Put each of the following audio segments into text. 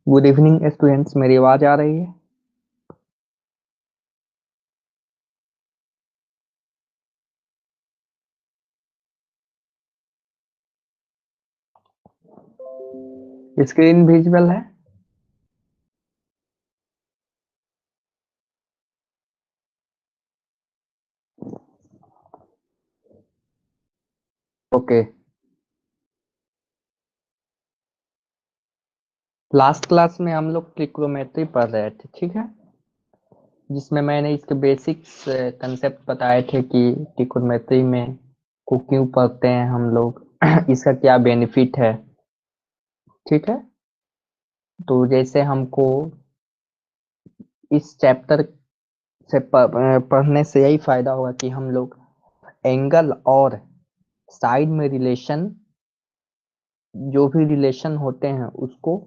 Good evening students, मेरी आवाज आ रही है? स्क्रीन विजिबल है? ओके। लास्ट क्लास में हम लोग ट्रिग्नोमेट्री पढ़ रहे थे, ठीक है, जिसमें मैंने इसके बेसिक्स कंसेप्ट बताए थे कि ट्रिग्नोमेट्री में को क्यों पढ़ते हैं हम लोग इसका क्या बेनिफिट है, ठीक है। तो जैसे हमको इस चैप्टर से पढ़ने से यही फायदा होगा कि हम लोग एंगल और साइड में रिलेशन, जो भी रिलेशन होते हैं उसको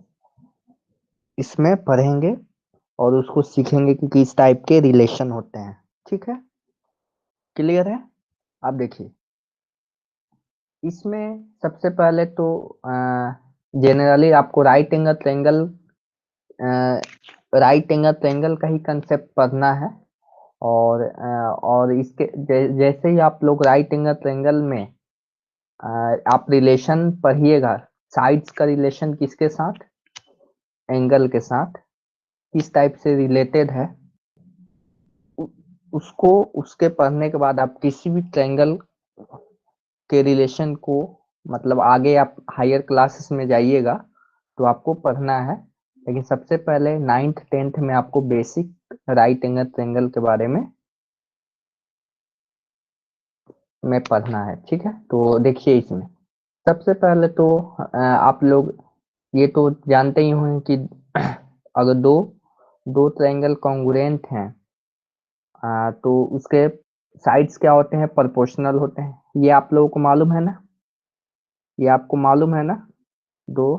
इसमें पढ़ेंगे और उसको सीखेंगे कि किस टाइप के रिलेशन होते हैं, ठीक है। क्लियर है? आप देखिए, इसमें सबसे पहले तो जनरली आपको राइट एंगल ट्रायंगल का ही कंसेप्ट पढ़ना है। और इसके जैसे ही आप लोग राइट एंगल ट्रायंगल में आप रिलेशन पढ़िएगा, साइड्स का रिलेशन किसके साथ, एंगल के साथ, किस टाइप से रिलेटेड है, उसको उसके पढ़ने के बाद आप किसी भी ट्रायंगल के रिलेशन को, मतलब आगे आप हायर क्लासेस में जाइएगा तो आपको पढ़ना है। लेकिन सबसे पहले 9th 10th में आपको बेसिक राइट एंगल ट्रायंगल के बारे में पढ़ना है, ठीक है। तो देखिए, इसमें सबसे पहले तो आप लोग ये तो जानते ही होंगे कि अगर दो दो ट्रायंगल कॉन्ग्रुएंट हैं तो उसके साइड्स क्या होते हैं, प्रोपोर्शनल होते हैं। ये आप लोगों को मालूम है ना? ये आपको मालूम है ना? दो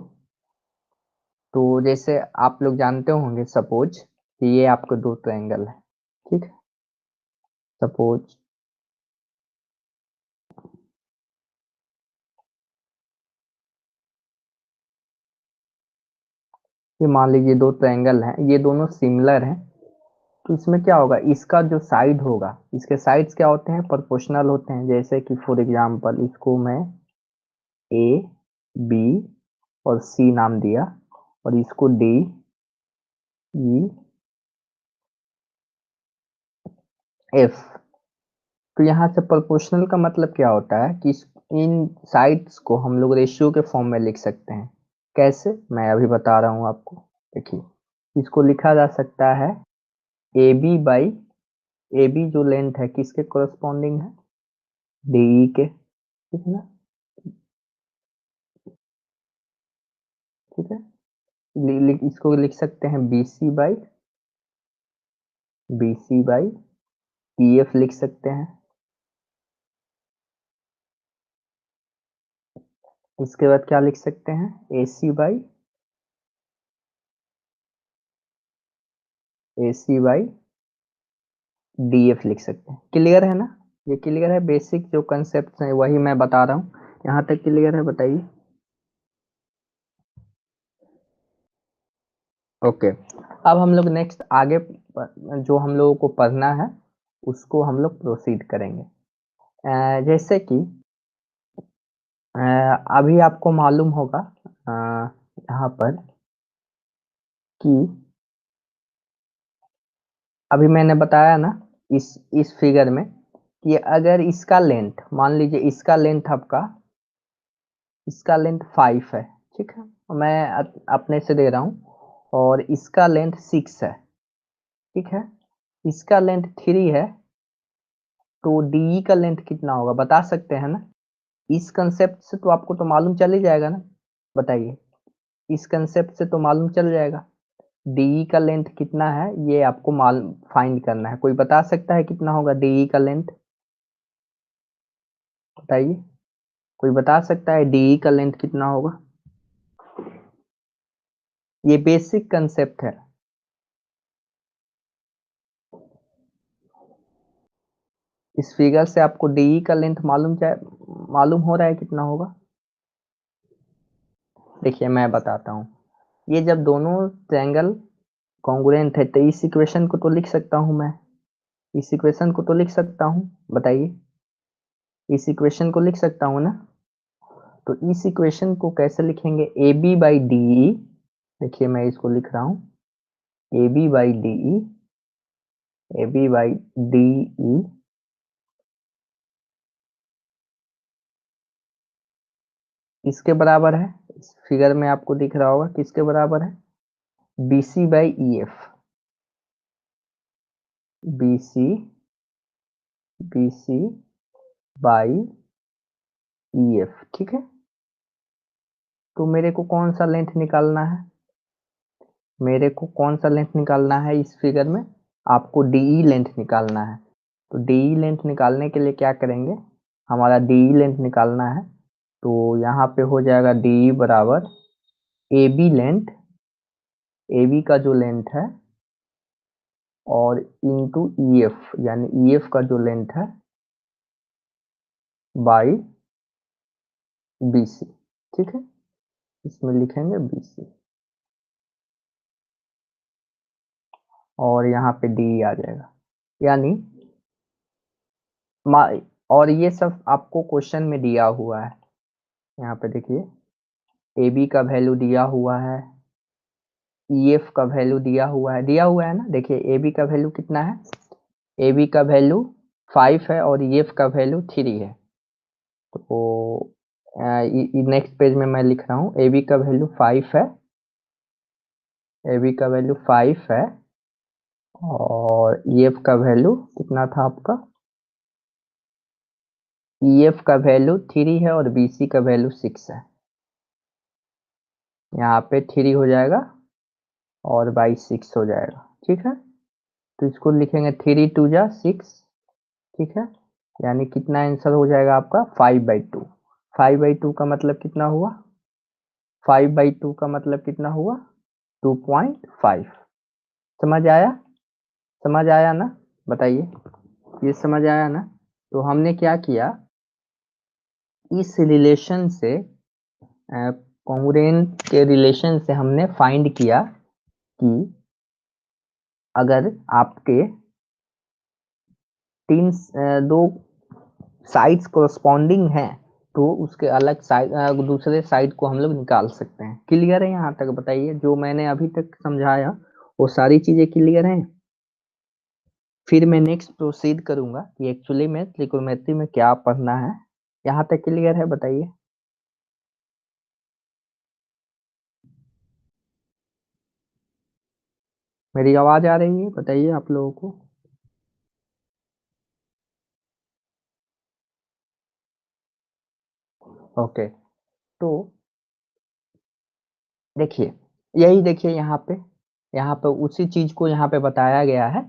तो जैसे आप लोग जानते होंगे, सपोज कि ये आपके दो ट्रायंगल है, ठीक है। सपोज ये मान लीजिए दो ट्रायंगल हैं, ये दोनों सिमिलर हैं। तो इसमें क्या होगा, इसका जो साइड होगा, इसके साइड्स क्या होते हैं, प्रोपोर्शनल होते हैं। जैसे कि फॉर एग्जांपल इसको मैं ए, बी और सी नाम दिया, और इसको डी, ई, एफ। तो यहाँ से प्रोपोर्शनल का मतलब क्या होता है कि इन साइड्स को हम लोग रेशियो के फॉर्म में लिख सकते हैं। कैसे, मैं अभी बता रहा हूँ आपको। देखिए, इसको लिखा जा सकता है A B by, A B जो लेंथ है किसके कोरस्पॉन्डिंग है, डी के, ठीक है ना। ठीक है, इसको लिख सकते हैं B C by, B C by E F लिख सकते हैं। इसके बाद क्या लिख सकते हैं, A C by, A C by D F लिख सकते हैं। क्लियर है ना? ये क्लियर है? बेसिक जो कंसेप्ट है वही मैं बता रहा हूँ। यहाँ तक क्लियर है? बताइए। ओके। अब हम लोग नेक्स्ट आगे जो हम लोगों को पढ़ना है उसको हम लोग प्रोसीड करेंगे। जैसे कि अभी आपको मालूम होगा यहाँ पर कि अभी मैंने बताया ना इस फिगर में कि अगर इसका लेंथ, मान लीजिए इसका लेंथ आपका, इसका लेंथ 5 है, ठीक है, मैं अपने से दे रहा हूँ, और इसका लेंथ 6 है, ठीक है, इसका लेंथ 3 है, तो डी का लेंथ कितना होगा बता सकते हैं ना? इस कंसेप्ट से तो आपको तो मालूम चल ही जाएगा ना? बताइए, इस कंसेप्ट से तो मालूम चल जाएगा। डी का लेंथ कितना है ये आपको मालूम फाइंड करना है। कोई बता सकता है कितना होगा डी का लेंथ? बताइए, कोई बता सकता है डी का लेंथ कितना होगा? ये बेसिक कंसेप्ट है। इस फिगर से आपको डी का लेंथ मालूम हो रहा है कितना होगा? देखिए, मैं बताता हूँ। ये जब दोनों ट्रायंगल कॉन्ग्रुएंट है तो इस इक्वेशन को तो लिख सकता हूं मैं, इस इक्वेशन को तो लिख सकता हूं, बताइए, इस इक्वेशन को लिख सकता हूं ना। तो इस इक्वेशन को कैसे लिखेंगे, A B by D E, देखिए मैं इसको लिख रहा हूं, A B by D E, A B by D E किसके बराबर है, इस फिगर में आपको दिख रहा होगा किसके बराबर है, B C by E F, B C, B C by E F, ठीक है। तो मेरे को कौन सा लेंथ निकालना है, मेरे को कौन सा लेंथ निकालना है इस फिगर में, आपको डीई लेंथ निकालना है। तो डीई लेंथ निकालने के लिए क्या करेंगे, हमारा डीई लेंथ निकालना है, तो यहाँ पे हो जाएगा डीई बराबर A B length, A B का जो लेंथ है और इंटू ई एफ, यानी ई एफ का जो लेंथ है बाई बी सी, ठीक है, इसमें लिखेंगे बी सी और यहाँ पे डी आ जाएगा, यानी और ये सब आपको क्वेश्चन में दिया हुआ है, यहाँ पे देखिए ए बी का वैल्यू दिया हुआ है, ई एफ का वैल्यू दिया हुआ है ना, देखिए ए बी का वैल्यू कितना है, ए बी का वैल्यू 5 है और ई एफ का वैल्यू 3 है। तो नेक्स्ट पेज में मैं लिख रहा हूँ, ए बी का वैल्यू 5 है, ए बी का वैल्यू 5 है और ई एफ का वैल्यू कितना था आपका, ई एफ का वैल्यू 3 है और बी सी का वैल्यू 6 है, यहाँ पे 3 हो जाएगा और बाई 6 हो जाएगा, ठीक है। तो इसको लिखेंगे 3 टू जा 6, ठीक है, यानी कितना आंसर हो जाएगा आपका 5/2, 5/2 का मतलब कितना हुआ, 5/2 का मतलब कितना हुआ 2.5, समझ आया, समझ आया ना, बताइए, ये समझ आया ना। तो हमने क्या किया, इस रिलेशन से कॉन्ग्रुएंट के रिलेशन से हमने फाइंड किया कि अगर आपके दो साइड्स कोरस्पॉन्डिंग हैं तो उसके अलग साइड दूसरे साइड को हम लोग निकाल सकते हैं। क्लियर है यहाँ तक, बताइए, जो मैंने अभी तक समझाया वो सारी चीजें क्लियर हैं। फिर मैं नेक्स्ट प्रोसीड करूंगा कि एक्चुअली में त्रिकोणमिति में क्या पढ़ना है, यहाँ तक क्लियर है, बताइए। मेरी आवाज आ रही है, बताइए आप लोगों को। ओके, तो देखिए, यही देखिए यहाँ पे उसी चीज को यहाँ पे बताया गया है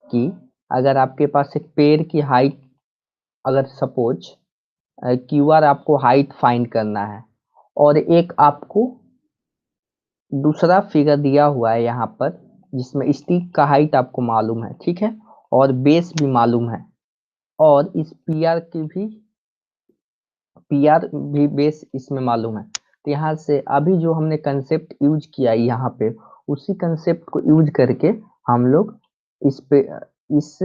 कि अगर आपके पास एक पेड़ की हाइट, अगर सपोज क्यू आर आपको हाइट फाइंड करना है और एक आपको दूसरा फिगर दिया हुआ है यहाँ पर जिसमें स्टिक का हाइट आपको मालूम है, ठीक है, और बेस भी मालूम है और इस पी आर भी बेस इसमें मालूम है। तो यहाँ से अभी जो हमने कंसेप्ट यूज किया यहाँ पे, उसी कंसेप्ट को यूज करके हम लोग इस पे इस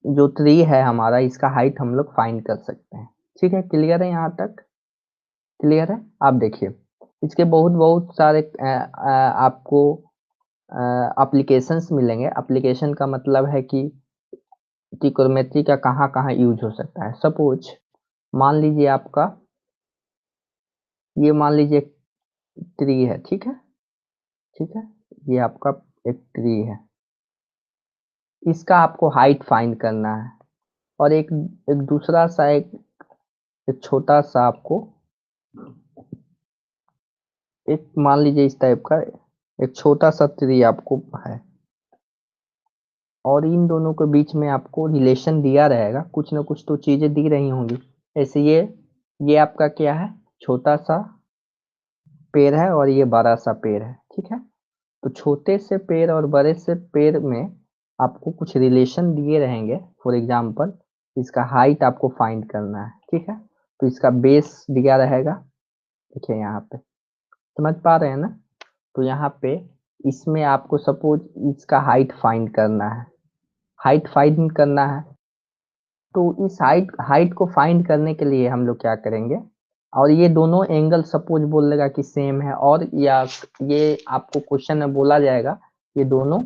जो ट्री है हमारा, इसका हाइट हम लोग फाइंड कर सकते हैं, ठीक है। क्लियर है यहाँ तक, क्लियर है। आप देखिए, इसके बहुत बहुत सारे आपको एप्लीकेशंस मिलेंगे। एप्लीकेशन का मतलब है कि ट्रिकोनोमेट्री का कहाँ कहाँ यूज हो सकता है। सपोज मान लीजिए आपका, ये मान लीजिए ट्री है, ठीक है, ठीक है, ये आपका एक ट्री है, इसका आपको हाइट फाइंड करना है और एक एक दूसरा सा एक छोटा सा आपको एक मान लीजिए इस टाइप का एक छोटा सा ट्री आपको है और इन दोनों के बीच में आपको रिलेशन दिया रहेगा, कुछ ना कुछ तो चीजें दी रही होंगी। ऐसे ये आपका क्या है, छोटा सा पेड़ है और ये बड़ा सा पेड़ है, ठीक है। तो छोटे से पेड़ और बड़े से पेड़ में आपको कुछ रिलेशन दिए रहेंगे, फॉर एग्जाम्पल इसका हाइट आपको फाइंड करना है, ठीक है, तो इसका बेस दिया रहेगा, देखिए यहाँ पे समझ पा रहे हैं ना? तो यहाँ पे इसमें आपको सपोज इसका हाइट फाइंड करना है, हाइट फाइंड करना है। तो इस हाइट हाइट को फाइंड करने के लिए हम लोग क्या करेंगे, और ये दोनों एंगल सपोज बोल देगा कि सेम है, और या ये आपको क्वेश्चन में बोला जाएगा ये दोनों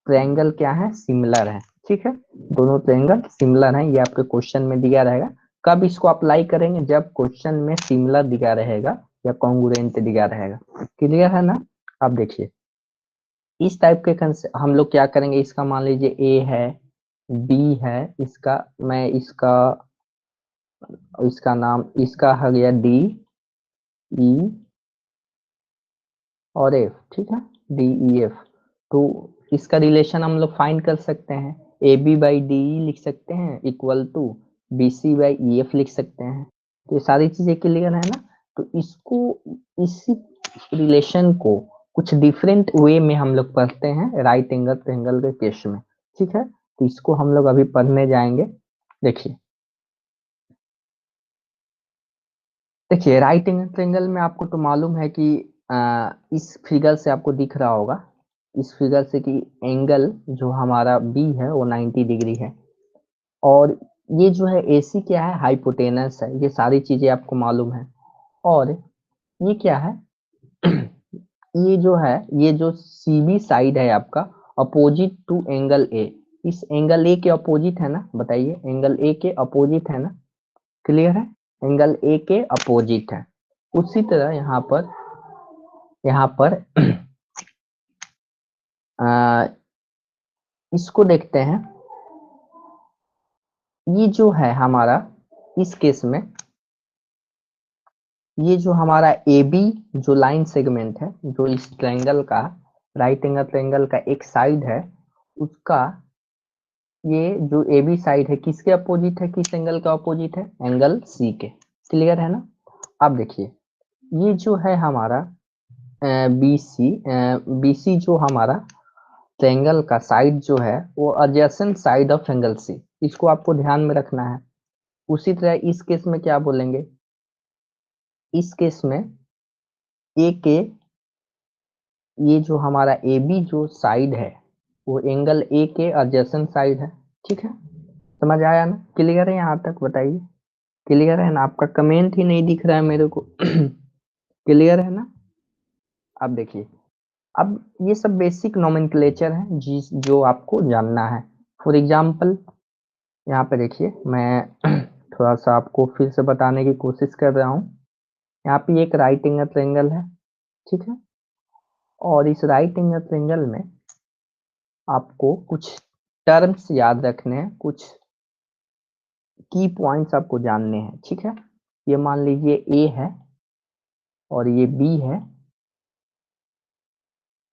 ट्रायंगल क्या है, सिमिलर है। ठीक है, दोनों ट्रायंगल सिमिलर है, ये आपके क्वेश्चन में दिया रहेगा। कब इसको अप्लाई करेंगे, जब क्वेश्चन में सिमिलर दिया रहेगा या कॉन्ग्रुएंट दिया रहेगा। क्लियर है ना? अब देखिए इस टाइप के हम लोग क्या करेंगे, इसका मान लीजिए ए है, बी है, इसका मैं इसका नाम इसका हो गया डी, ई और एफ। ठीक है, डी ई एफ। तो इसका रिलेशन हम लोग फाइंड कर सकते हैं, A B by D E लिख सकते हैं equal to B C by E F लिख सकते हैं। तो ये सारी चीजें क्लियर है ना? तो इसको इसी रिलेशन को कुछ डिफरेंट वे में हम लोग पढ़ते हैं राइट एंगल ट्रायंगल के केस में। ठीक है, तो इसको हम लोग अभी पढ़ने जाएंगे। देखिए देखिए राइट एंगल ट्रायंगल में आपको तो मालूम है कि इस फिगर से आपको दिख रहा होगा, इस फिगर से कि एंगल जो हमारा बी है वो 90 डिग्री है, और ये जो है एसी क्या है, हाइपोटेनस है। ये सारी चीजें आपको मालूम है। और ये क्या है ये जो सीबी साइड है आपका अपोजिट टू एंगल ए, इस एंगल ए के अपोजिट है ना, बताइए एंगल ए के अपोजिट है ना? क्लियर है, एंगल ए के अपोजिट है। उसी तरह यहाँ पर आ, इसको देखते हैं। ये जो है हमारा इस केस में, ये जो हमारा ए बी जो लाइन सेगमेंट है, जो इस ट्रायंगल का राइट एंगल ट्रायंगल का एक साइड है, उसका ये जो ए बी साइड है किसके अपोजिट है, किस एंगल का अपोजिट है, एंगल सी के। क्लियर है ना? अब देखिए ये जो है हमारा बी सी, बी सी जो हमारा ट्रायंगल का साइड जो है वो adjacent side of angle C, इसको आपको ध्यान में रखना है। उसी तरह इस केस में क्या बोलेंगे, इस केस में ए के, ये जो हमारा ए बी जो साइड है वो एंगल ए के एडजेसेंट साइड है। ठीक है, समझ आया ना? क्लियर है यहाँ तक? बताइए क्लियर है ना? आपका कमेंट ही नहीं दिख रहा है मेरे को क्लियर है ना? अब देखिए, अब ये सब बेसिक नोमेनक्लेचर है जो आपको जानना है। फॉर एग्जाम्पल यहाँ पे देखिए मैं थोड़ा सा आपको फिर से बताने की कोशिश कर रहा हूँ। यहाँ पे एक राइट एंगल ट्रायंगल है, ठीक है, और इस राइट एंगल ट्रायंगल में आपको कुछ टर्म्स याद रखने हैं, कुछ की पॉइंट्स आपको जानने हैं। ठीक है, ये मान लीजिए ए है, और ये बी है,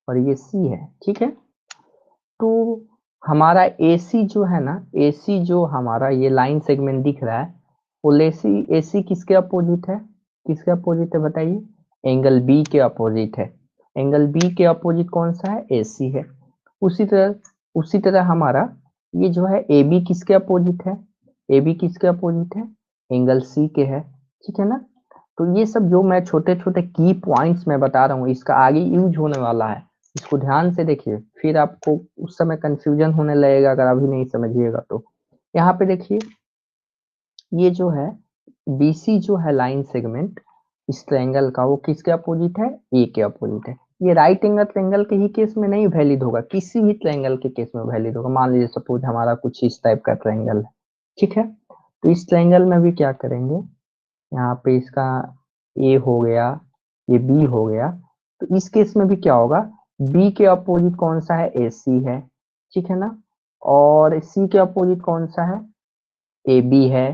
और ये सी है। ठीक है, तो हमारा एसी जो है ना, एसी जो हमारा ये लाइन सेगमेंट दिख रहा है, वो एसी एसी किसके अपोजिट है, किसके अपोजिट है बताइए, एंगल बी के अपोजिट है। एंगल बी के अपोजिट कौन सा है, एसी है। उसी तरह हमारा ये जो है ए बी किसके अपोजिट है, ए बी किसके अपोजिट है, एंगल सी के है। ठीक है ना? तो ये सब जो मैं छोटे छोटे की पॉइंट्स में बता रहा हूँ, इसका आगे यूज होने वाला है, इसको ध्यान से देखिए, फिर आपको उस समय कंफ्यूजन होने लगेगा अगर अभी नहीं समझिएगा तो। यहाँ पे देखिए ये जो है बीसी जो है लाइन सेगमेंट इस ट्रायंगल का, वो किसके अपोजिट है, ए के अपोजिट है। ये राइट एंगल ट्रायंगल के ही केस में नहीं वैलिड होगा, किसी भी ट्रायंगल के केस में वैलिड होगा। मान लीजिए सपोज हमारा कुछ इस टाइप का ट्रायंगल है, ठीक है, तो इस ट्रायंगल में भी क्या करेंगे, यहाँ पे इसका ए हो गया, ये बी हो गया, तो इस केस में भी क्या होगा, बी के अपोजिट कौन सा है, ए सी है। ठीक है ना? और सी के अपोजिट कौन सा है, ए बी है।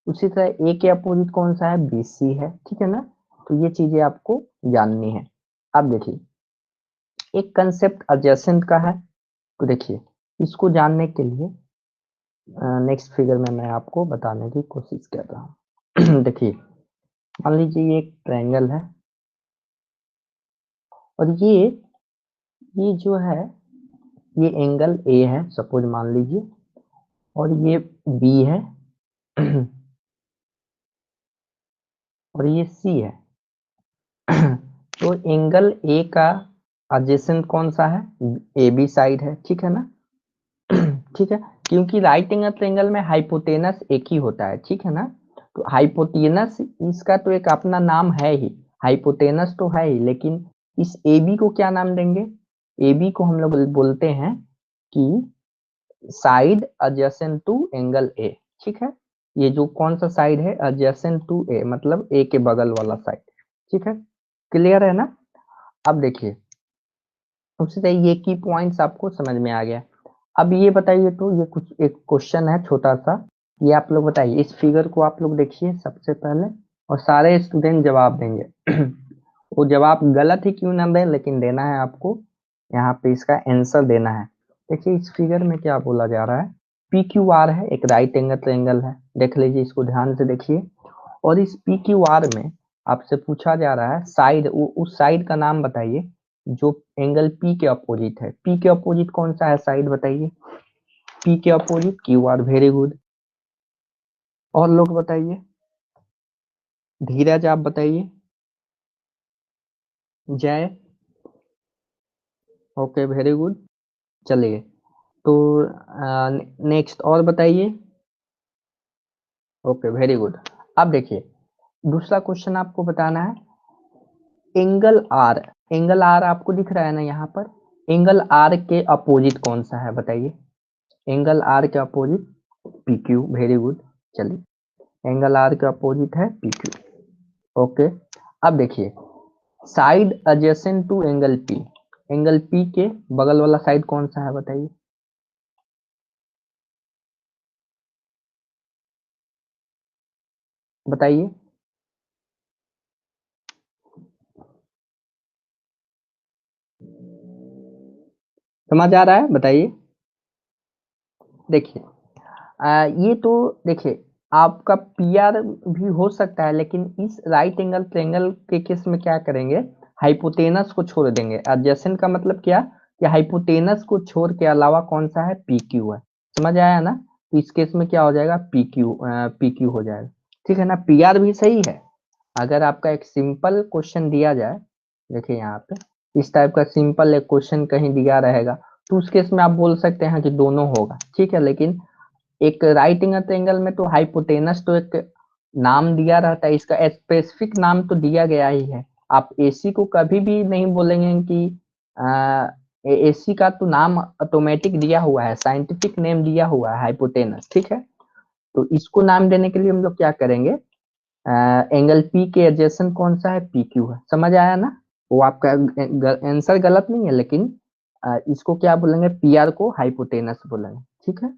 उसी तरह ए के अपोजिट कौन सा है, बी सी है। ठीक है ना? तो ये चीजें आपको जाननी है। अब देखिए एक कंसेप्ट एडजेसेंट का है, तो देखिए इसको जानने के लिए नेक्स्ट फिगर में मैं आपको बताने की कोशिश कर रहा हूँ देखिए मान लीजिए ये एक ट्रायंगल है, और ये जो है ये एंगल ए है सपोज मान लीजिए, और ये बी है और ये सी है तो एंगल ए का एडजेसेंट कौन सा है? ए बी साइड है, ठीक है ना। ठीक है, क्योंकि राइट एंगल ट्रायंगल में हाइपोटेनस एक ही होता है, ठीक है ना। तो हाइपोटेनस इसका तो एक अपना नाम है ही, हाइपोटेनस तो है ही, लेकिन इस ए बी को क्या नाम देंगे? ए बी को हम लोग बोलते हैं कि side adjacent to angle A, ठीक है। ये जो कौन सा साइड है? एडजेसेंट टू ए, मतलब ए के बगल वाला साइड, ठीक है। क्लियर है ना? अब देखिए, उससे तो ये की पॉइंट्स आपको समझ में आ गया। अब ये बताइए, तो ये कुछ एक क्वेश्चन है छोटा सा, ये आप लोग बताइए। इस फिगर को आप लोग देखिए सबसे पहले, और सारे स्टूडेंट जवाब देंगे। वो जवाब गलत ही क्यों ना दें, लेकिन देना है आपको, यहाँ पे इसका आंसर देना है। देखिए इस फिगर में क्या बोला जा रहा है, पी क्यू आर है, एक राइट एंगल ट्रायंगल है, देख लीजिए इसको ध्यान से देखिए। और इस पी क्यू आर में आपसे पूछा जा रहा है साइड, उस साइड का नाम बताइए जो एंगल पी के अपोजिट है। पी के अपोजिट कौन सा है साइड बताइए? पी के opposite Q R, very good. और लोग बताइए, धीरज आप बताइए, जय, ओके वेरी गुड। चलिए, तो नेक्स्ट और बताइए, ओके वेरी गुड। अब देखिए दूसरा क्वेश्चन आपको बताना है, एंगल आर, एंगल आर आपको दिख रहा है ना यहाँ पर, एंगल आर के अपोजिट कौन सा है बताइए? एंगल आर के opposite P Q, very good. चलिए, एंगल आर के अपोजिट है पी क्यू, ओके। अब देखिए side adjacent to angle P, angle P के बगल वाला साइड कौन सा है बताइए? बताइए, समझ आ रहा है? बताइए। देखिए ये तो देखिए आपका पी आर भी हो सकता है, लेकिन इस राइट एंगल ट्रायंगल के केस में क्या करेंगे, हाइपोटेनस को छोड़ देंगे। एडजेसेंट का मतलब क्या, कि हाइपोटेनस को छोड़ के अलावा कौन सा है? पी क्यू है। समझ आया ना? तो इस केस में क्या हो जाएगा? पी क्यू हो जाएगा, ठीक है ना। पी आर भी सही है। अगर आपका एक सिंपल क्वेश्चन दिया जाए, देखिए यहाँ पे इस टाइप का सिंपल एक क्वेश्चन कहीं दिया रहेगा, तो उस केस में आप बोल सकते हैं कि दोनों होगा, ठीक है। लेकिन एक राइट एंगल में तो हाइपोटेनस तो एक नाम दिया रहता है, इसका स्पेसिफिक नाम तो दिया गया ही है। आप एसी को कभी भी नहीं बोलेंगे कि एसी का तो नाम ऑटोमेटिक दिया हुआ है, साइंटिफिक नेम दिया हुआ है हाइपोटेनस, ठीक है। तो इसको नाम देने के लिए हम लोग क्या करेंगे, एंगल पी के एडजेसेंट कौन सा है? पी क्यू है। समझ आया ना? वो आपका आंसर गलत नहीं है, लेकिन इसको क्या बोलेंगे? पी आर को हाइपोटेनस बोलेंगे, ठीक है।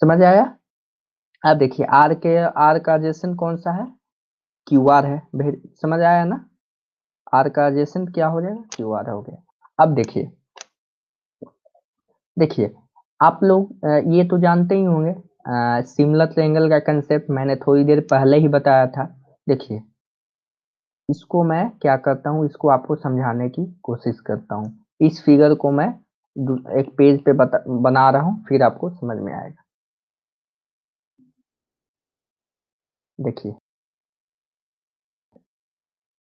समझ आया? अब देखिए आर का एडजेसेंट कौन सा है? क्यू आर है। समझ आया ना? आर का एडजेसेंट क्या हो जाएगा? क्यू आर हो गया। अब देखिए, देखिए आप लोग ये तो जानते ही होंगे, सिमिलर ट्रायंगल का कंसेप्ट मैंने थोड़ी देर पहले ही बताया था। देखिए इसको मैं क्या करता हूँ, इसको आपको समझाने की कोशिश करता हूँ। इस फिगर को मैं एक पेज पे बना रहा हूँ, फिर आपको समझ में आएगा। देखिए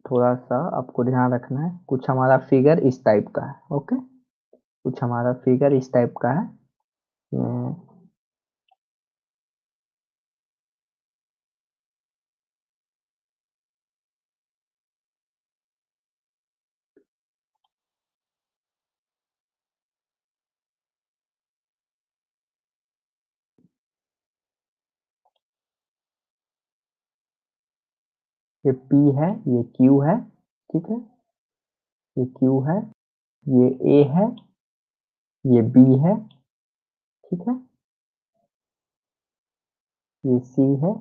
थोड़ा सा आपको ध्यान रखना है, कुछ हमारा फिगर इस टाइप का है, ओके। कुछ हमारा फिगर इस टाइप का है। ये P है, ये Q है, ठीक है। ये Q है, ये A है, ये B है, ठीक है। ये C है।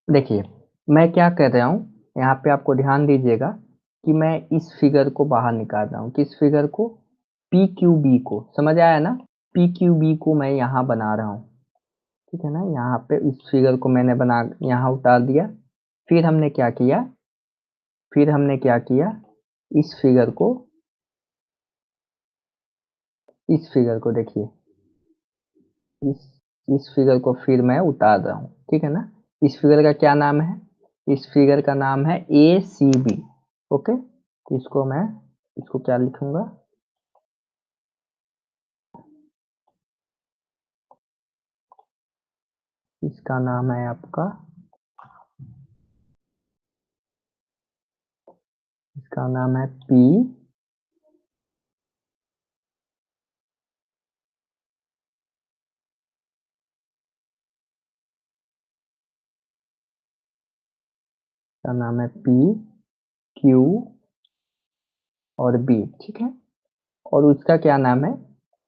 देखिए मैं क्या कर रहा हूँ, यहाँ पे आपको ध्यान दीजिएगा। कि मैं इस फिगर को बाहर निकाल रहा हूँ, किस फिगर को, पी क्यू बी को, समझ आया ना, पी क्यू बी को मैं यहाँ बना रहा हूँ, ठीक है ना, यहाँ पे इस फिगर को मैंने बना यहाँ उतार दिया। फिर हमने क्या किया, इस फिगर को, देखिए, इस फिगर को फिर मैं उतार रहा हूँ, ठीक है ना। इस फिगर का क्या नाम है, इस फिगर का नाम है ए सी बी। ओके, तो इसको क्या लिखूंगा, इसका नाम है आपका, इसका नाम है पी का नाम है पी क्यू और बी, ठीक है, और उसका क्या नाम है,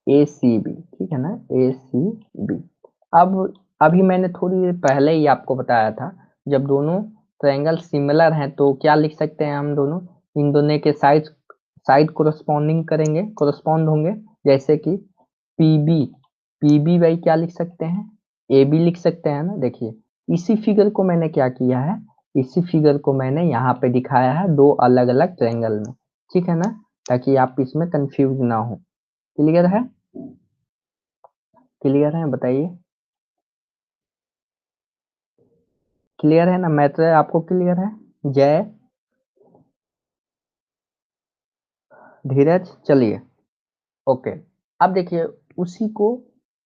ए सी बी, ठीक है ना, ए सी बी। अब अभी मैंने थोड़ी देर पहले ही आपको बताया था, जब दोनों ट्रायंगल सिमिलर हैं तो क्या लिख सकते हैं हम दोनों, इन दोनों के साइड कोरस्पॉन्डिंग करेंगे, कोरस्पॉन्ड होंगे, जैसे कि पी बी, बाई क्या लिख सकते हैं, ए बी लिख सकते हैं ना। देखिए, इसी फिगर को मैंने क्या किया है, इसी फिगर को मैंने यहाँ पे दिखाया है दो अलग अलग ट्रायंगल में, ठीक है ना, ताकि आप इसमें कंफ्यूज ना हो। क्लियर है, क्लियर है, बताइए, क्लियर है ना, मैटर आपको क्लियर है, जय, धीरज, चलिए, ओके। अब देखिए, उसी को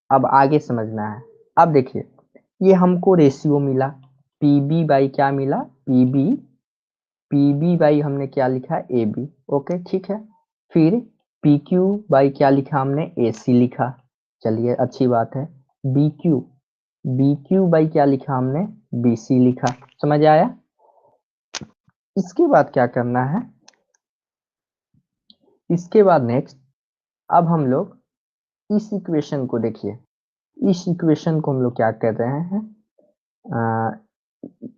अब आगे समझना है। अब देखिए, ये हमको रेशियो मिला, पीबी बाई क्या मिला, पीबी बाई हमने क्या लिखा, ए बी, ओके, ठीक है। फिर पी क्यू बाई क्या लिखा हमने, ए सी लिखा, चलिए अच्छी बात है। बी क्यू, बाई क्या लिखा हमने, बी सी लिखा, समझ आया। इसके बाद क्या करना है, इसके बाद नेक्स्ट, अब हम लोग इस इक्वेशन को देखिए, इस इक्वेशन को हम लोग क्या कर रहे हैं, अ,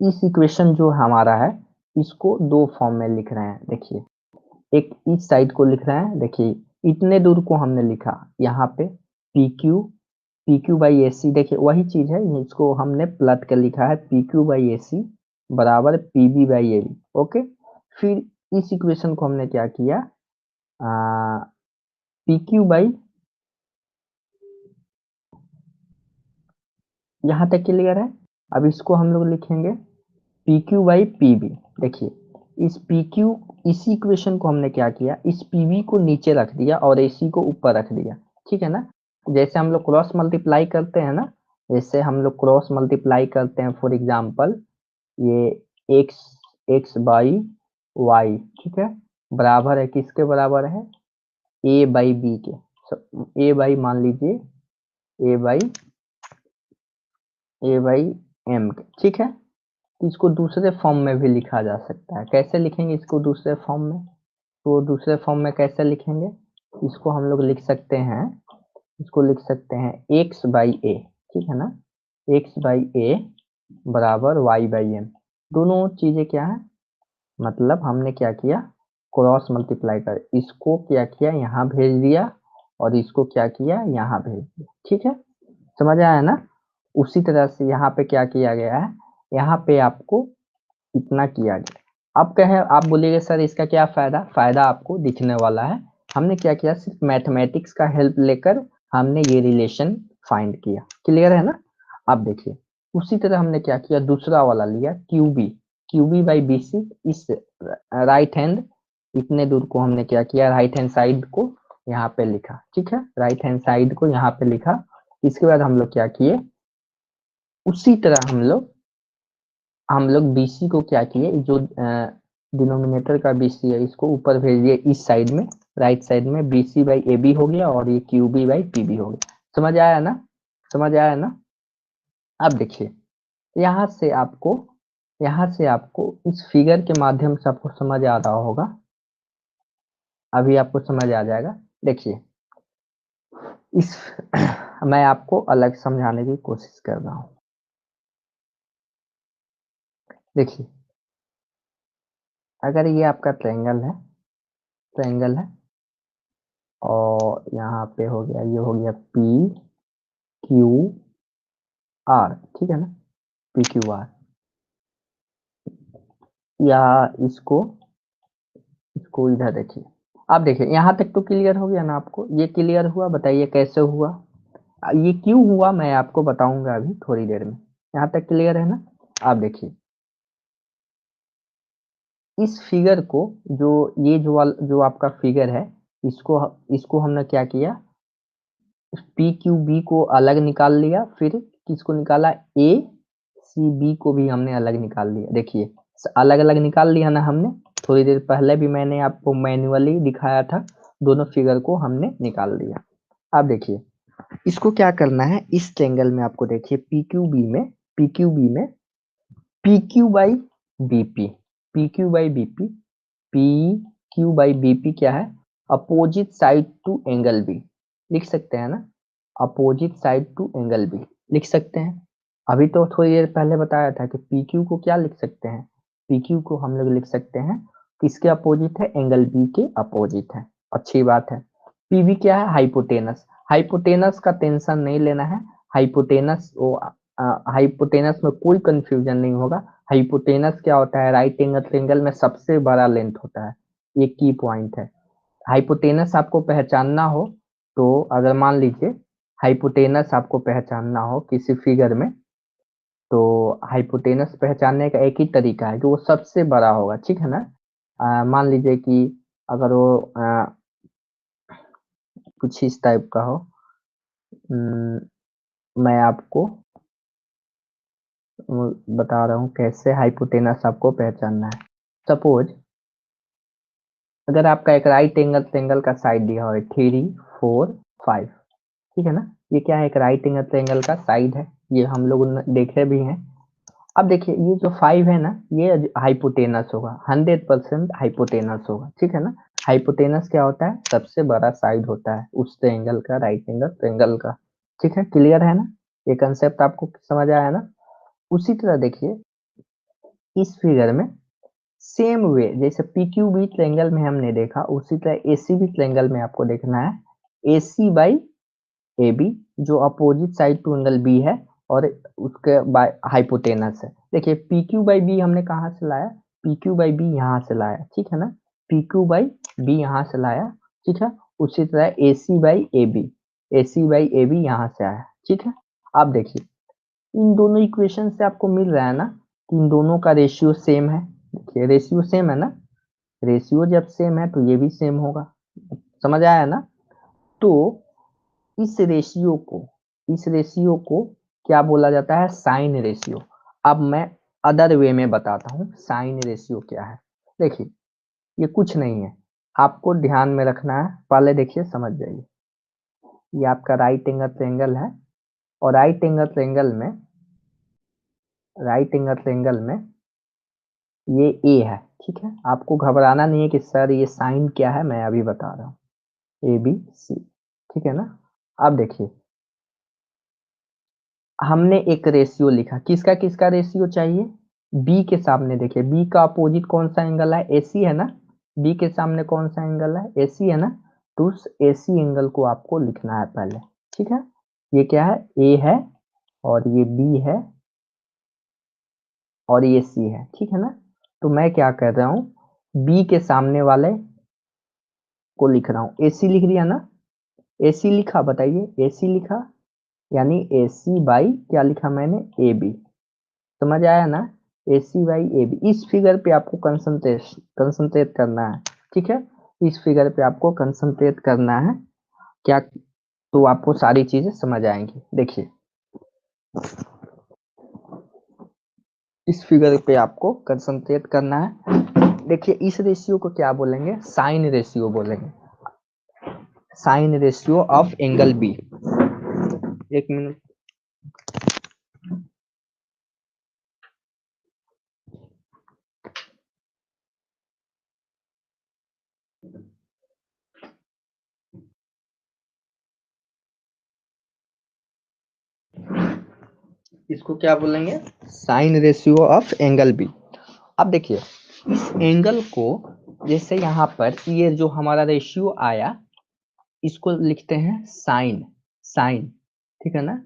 इस इक्वेशन जो हमारा है, इसको दो फॉर्म में लिख रहे हैं। देखिए, एक इस साइड को लिख रहे हैं, देखिए इतने दूर को हमने लिखा यहाँ पे पी क्यू बाई ए सी, देखिए वही चीज है, इसको हमने प्लट कर लिखा है P Q by A C बराबर P B by A B, okay. फिर इस इक्वेशन को हमने क्या किया, पी क्यू बाई, यहाँ तक क्लियर है। अब इसको हम लोग लिखेंगे P Q by P B. देखिए, इस पी क्यू, इसी इक्वेशन को हमने क्या किया, इस पी बी को नीचे रख दिया और एसी को ऊपर रख दिया, ठीक है ना। जैसे हम लोग क्रॉस मल्टीप्लाई करते हैं ना, जैसे हम लोग क्रॉस मल्टीप्लाई करते हैं, फॉर एग्जाम्पल ये एक्स, बाई वाई, ठीक है, बराबर है, किसके बराबर है, ए बाई बी के, ए बाई मान लीजिए, ए बाई एम के, ठीक है। इसको दूसरे फॉर्म में भी लिखा जा सकता है, कैसे लिखेंगे इसको दूसरे फॉर्म में, तो दूसरे फॉर्म में कैसे लिखेंगे, इसको हम लोग लिख सकते हैं, इसको लिख सकते हैं एक्स बाई ए, ठीक है ना, एक्स बाई ए बराबर वाई बाई एम। दोनों चीजें क्या है, मतलब हमने क्या किया, क्रॉस मल्टीप्लाई कर, इसको क्या किया, यहाँ भेज दिया, और इसको क्या किया, यहाँ भेज दिया, ठीक है, समझ आया ना। उसी तरह से यहाँ पे क्या किया गया है, यहाँ पे आपको इतना किया गया। अब कहे, आप बोलिएगा सर इसका क्या फायदा, फायदा आपको दिखने वाला है। हमने क्या किया, सिर्फ मैथमेटिक्स का हेल्प लेकर हमने ये रिलेशन फाइंड किया, क्लियर है ना। अब देखिए, उसी तरह हमने क्या किया, दूसरा वाला लिया Q B by B C, इस राइट हैंड, इतने दूर को हमने क्या किया, राइट हैंड साइड को यहाँ पे लिखा, ठीक है, राइट हैंड साइड को यहाँ पे लिखा। इसके बाद हम लोग क्या किए, उसी तरह हम लोग बीसी को क्या किए, जो डिनोमिनेटर का बीसी है, इसको ऊपर भेज दिए इस साइड में, राइट साइड में, बीसी बाई ए बी हो गया, और ये Q B by P B हो गया, समझ आया ना, समझ आया ना। अब देखिए, यहाँ से आपको इस फिगर के माध्यम से आपको समझ आ रहा होगा, अभी आपको समझ आ जाएगा। देखिए, इस मैं आपको अलग समझाने की कोशिश कर रहा हूँ। देखिए, अगर ये आपका ट्रायंगल है और यहाँ पे हो गया, ये हो गया पी क्यू आर, ठीक है ना, पी क्यू आर, या इसको इसको इधर देखिए। आप देखिए यहाँ तक तो क्लियर हो गया ना आपको, ये क्लियर हुआ, बताइए कैसे हुआ, ये क्यों हुआ मैं आपको बताऊंगा अभी थोड़ी देर में। यहाँ तक क्लियर है ना। आप देखिए इस फिगर को, जो ये जो आपका फिगर है, इसको इसको हमने क्या किया, पी क्यू बी को अलग निकाल लिया, फिर किसको निकाला, ए सी बी को भी हमने अलग निकाल लिया। देखिए अलग अलग निकाल लिया ना हमने, थोड़ी देर पहले भी मैंने आपको मैन्युअली दिखाया था, दोनों फिगर को हमने निकाल लिया। अब देखिए इसको क्या करना है, इस ट्रायंगल में आपको देखिए पी क्यू बी में P Q by BP, P Q by BP, P Q by BP क्या है, opposite side to angle B, लिख सकते हैं ना, opposite side to angle B लिख सकते हैं। अभी तो थोड़ी देर पहले बताया था कि पी क्यू को क्या लिख सकते हैं, पी क्यू को हम लोग लिख सकते हैं किसके अपोजिट है, एंगल बी के अपोजिट है, अच्छी बात है। पीवी क्या है, हाइपोटेनस, हाइपोटेनस का टेंशन नहीं लेना है, हाइपोटेनस वो हाइपोटेनस में कोई कंफ्यूजन नहीं होगा। हाइपोटेनस क्या होता है, राइट एंगल ट्रायंगल में सबसे बड़ा लेंथ होता है, ये की पॉइंट है। हाइपोटेनस आपको पहचानना हो तो, अगर मान लीजिए हाइपोटेनस आपको पहचानना हो किसी फिगर में, तो हाइपोटेनस पहचानने का एक ही तरीका है कि वो सबसे बड़ा होगा, ठीक है ना। मान लीजिए कि अगर वो कुछ इस टाइप का हो, मैं आपको बता रहा हूँ कैसे हाइपोटेनस आपको पहचानना है। सपोज अगर आपका एक राइट एंगल ट्रायंगल का साइड दिया हो 3 4 5, ठीक है ना, ये क्या है, एक राइट एंगल ट्रायंगल का साइड है, ये हम लोग देखे भी हैं। अब देखिए ये जो 5 है ना, ये हाइपोटेनस होगा, 100% हाइपोटेनस होगा, ठीक है ना। हाइपोटेनस क्या होता है, सबसे बड़ा साइड होता है उस ट्रायंगल का, राइट एंगल ट्रायंगल का, ठीक है, क्लियर है ना, ये कंसेप्ट आपको समझ आया ना। उसी तरह देखिए इस फिगर में सेम वे जैसे पी क्यू बी ट्रायंगल में हमने देखा, उसी तरह ए सी बी ट्रायंगल में आपको देखना है A C by A B, जो opposite side to angle B है और उसके बाय हाइपोटेनस है। देखिए पी क्यू बाई बी हमने कहाँ से लाया, पी क्यू बाई बी यहाँ से लाया, ठीक है ना, पी क्यू बाई बी यहाँ से लाया, ठीक है। उसी तरह A C by A B, A C by A B यहाँ से आया, ठीक है। अब देखिए इन दोनों इक्वेशन से आपको मिल रहा है ना कि इन दोनों का रेशियो सेम है। देखिए रेशियो सेम है ना, रेशियो जब सेम है तो ये भी सेम होगा, समझ आया ना। तो इस रेशियो को इस रेशियो को क्या बोला जाता है, साइन रेशियो। अब मैं अदर वे में बताता हूँ साइन रेशियो क्या है। देखिए ये कुछ नहीं है, आपको ध्यान में रखना है, पहले देखिए समझ जाइए। ये आपका राइट एंगल ट्रायंगल है और राइट एंगल ट्रायंगल में ये ए है, ठीक है। आपको घबराना नहीं है कि सर ये साइन क्या है, मैं अभी बता रहा हूँ, ए बी सी, ठीक है ना। अब देखिए हमने एक रेशियो लिखा, किसका किसका रेशियो चाहिए, बी के सामने देखिए बी का अपोजिट कौन सा एंगल है, एसी है ना, बी के सामने कौन सा एंगल है, एसी है ना, तो उस एसी एंगल को आपको लिखना है पहले, ठीक है। ये क्या है, ए है और ये बी है और ये सी है, ठीक है ना। तो मैं क्या कर रहा हूँ, बी के सामने वाले को लिख रहा हूँ, एसी लिख दिया ना, एसी लिखा, बताइए एसी लिखा, यानी एसी बाई क्या लिखा मैंने, ए बी, समझ आया ना, एसी बाई ए बी। इस फिगर पे आपको कंसंट्रेट करना है, ठीक है, इस फिगर पे आपको कंसंट्रेट करना है, क्या, तो आपको सारी चीजें समझ आएंगी। देखिए इस फिगर पे आपको कंसंट्रेट करना है। देखिए इस रेशियो को क्या बोलेंगे, साइन रेशियो बोलेंगे, sine ratio of angle B. एक मिनट, इसको क्या बोलेंगे, sine ratio of angle B. अब देखिए इस एंगल को जैसे यहाँ पर ये जो हमारा रेशियो आया इसको लिखते हैं साइन, साइन, ठीक है ना,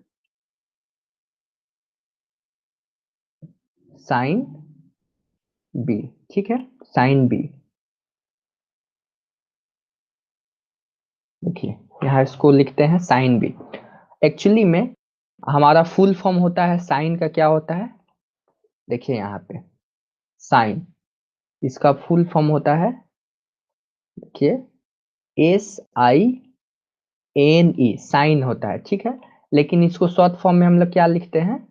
साइन बी, ठीक है, साइन बी। देखिए यहाँ इसको लिखते हैं साइन बी। एक्चुअली में हमारा फुल फॉर्म होता है साइन का, क्या होता है, देखिए यहाँ पे साइन, इसका फुल फॉर्म होता है, देखिए SINE, साइन होता है, ठीक है। लेकिन इसको शॉर्ट फॉर्म में हम लोग क्या लिखते हैं,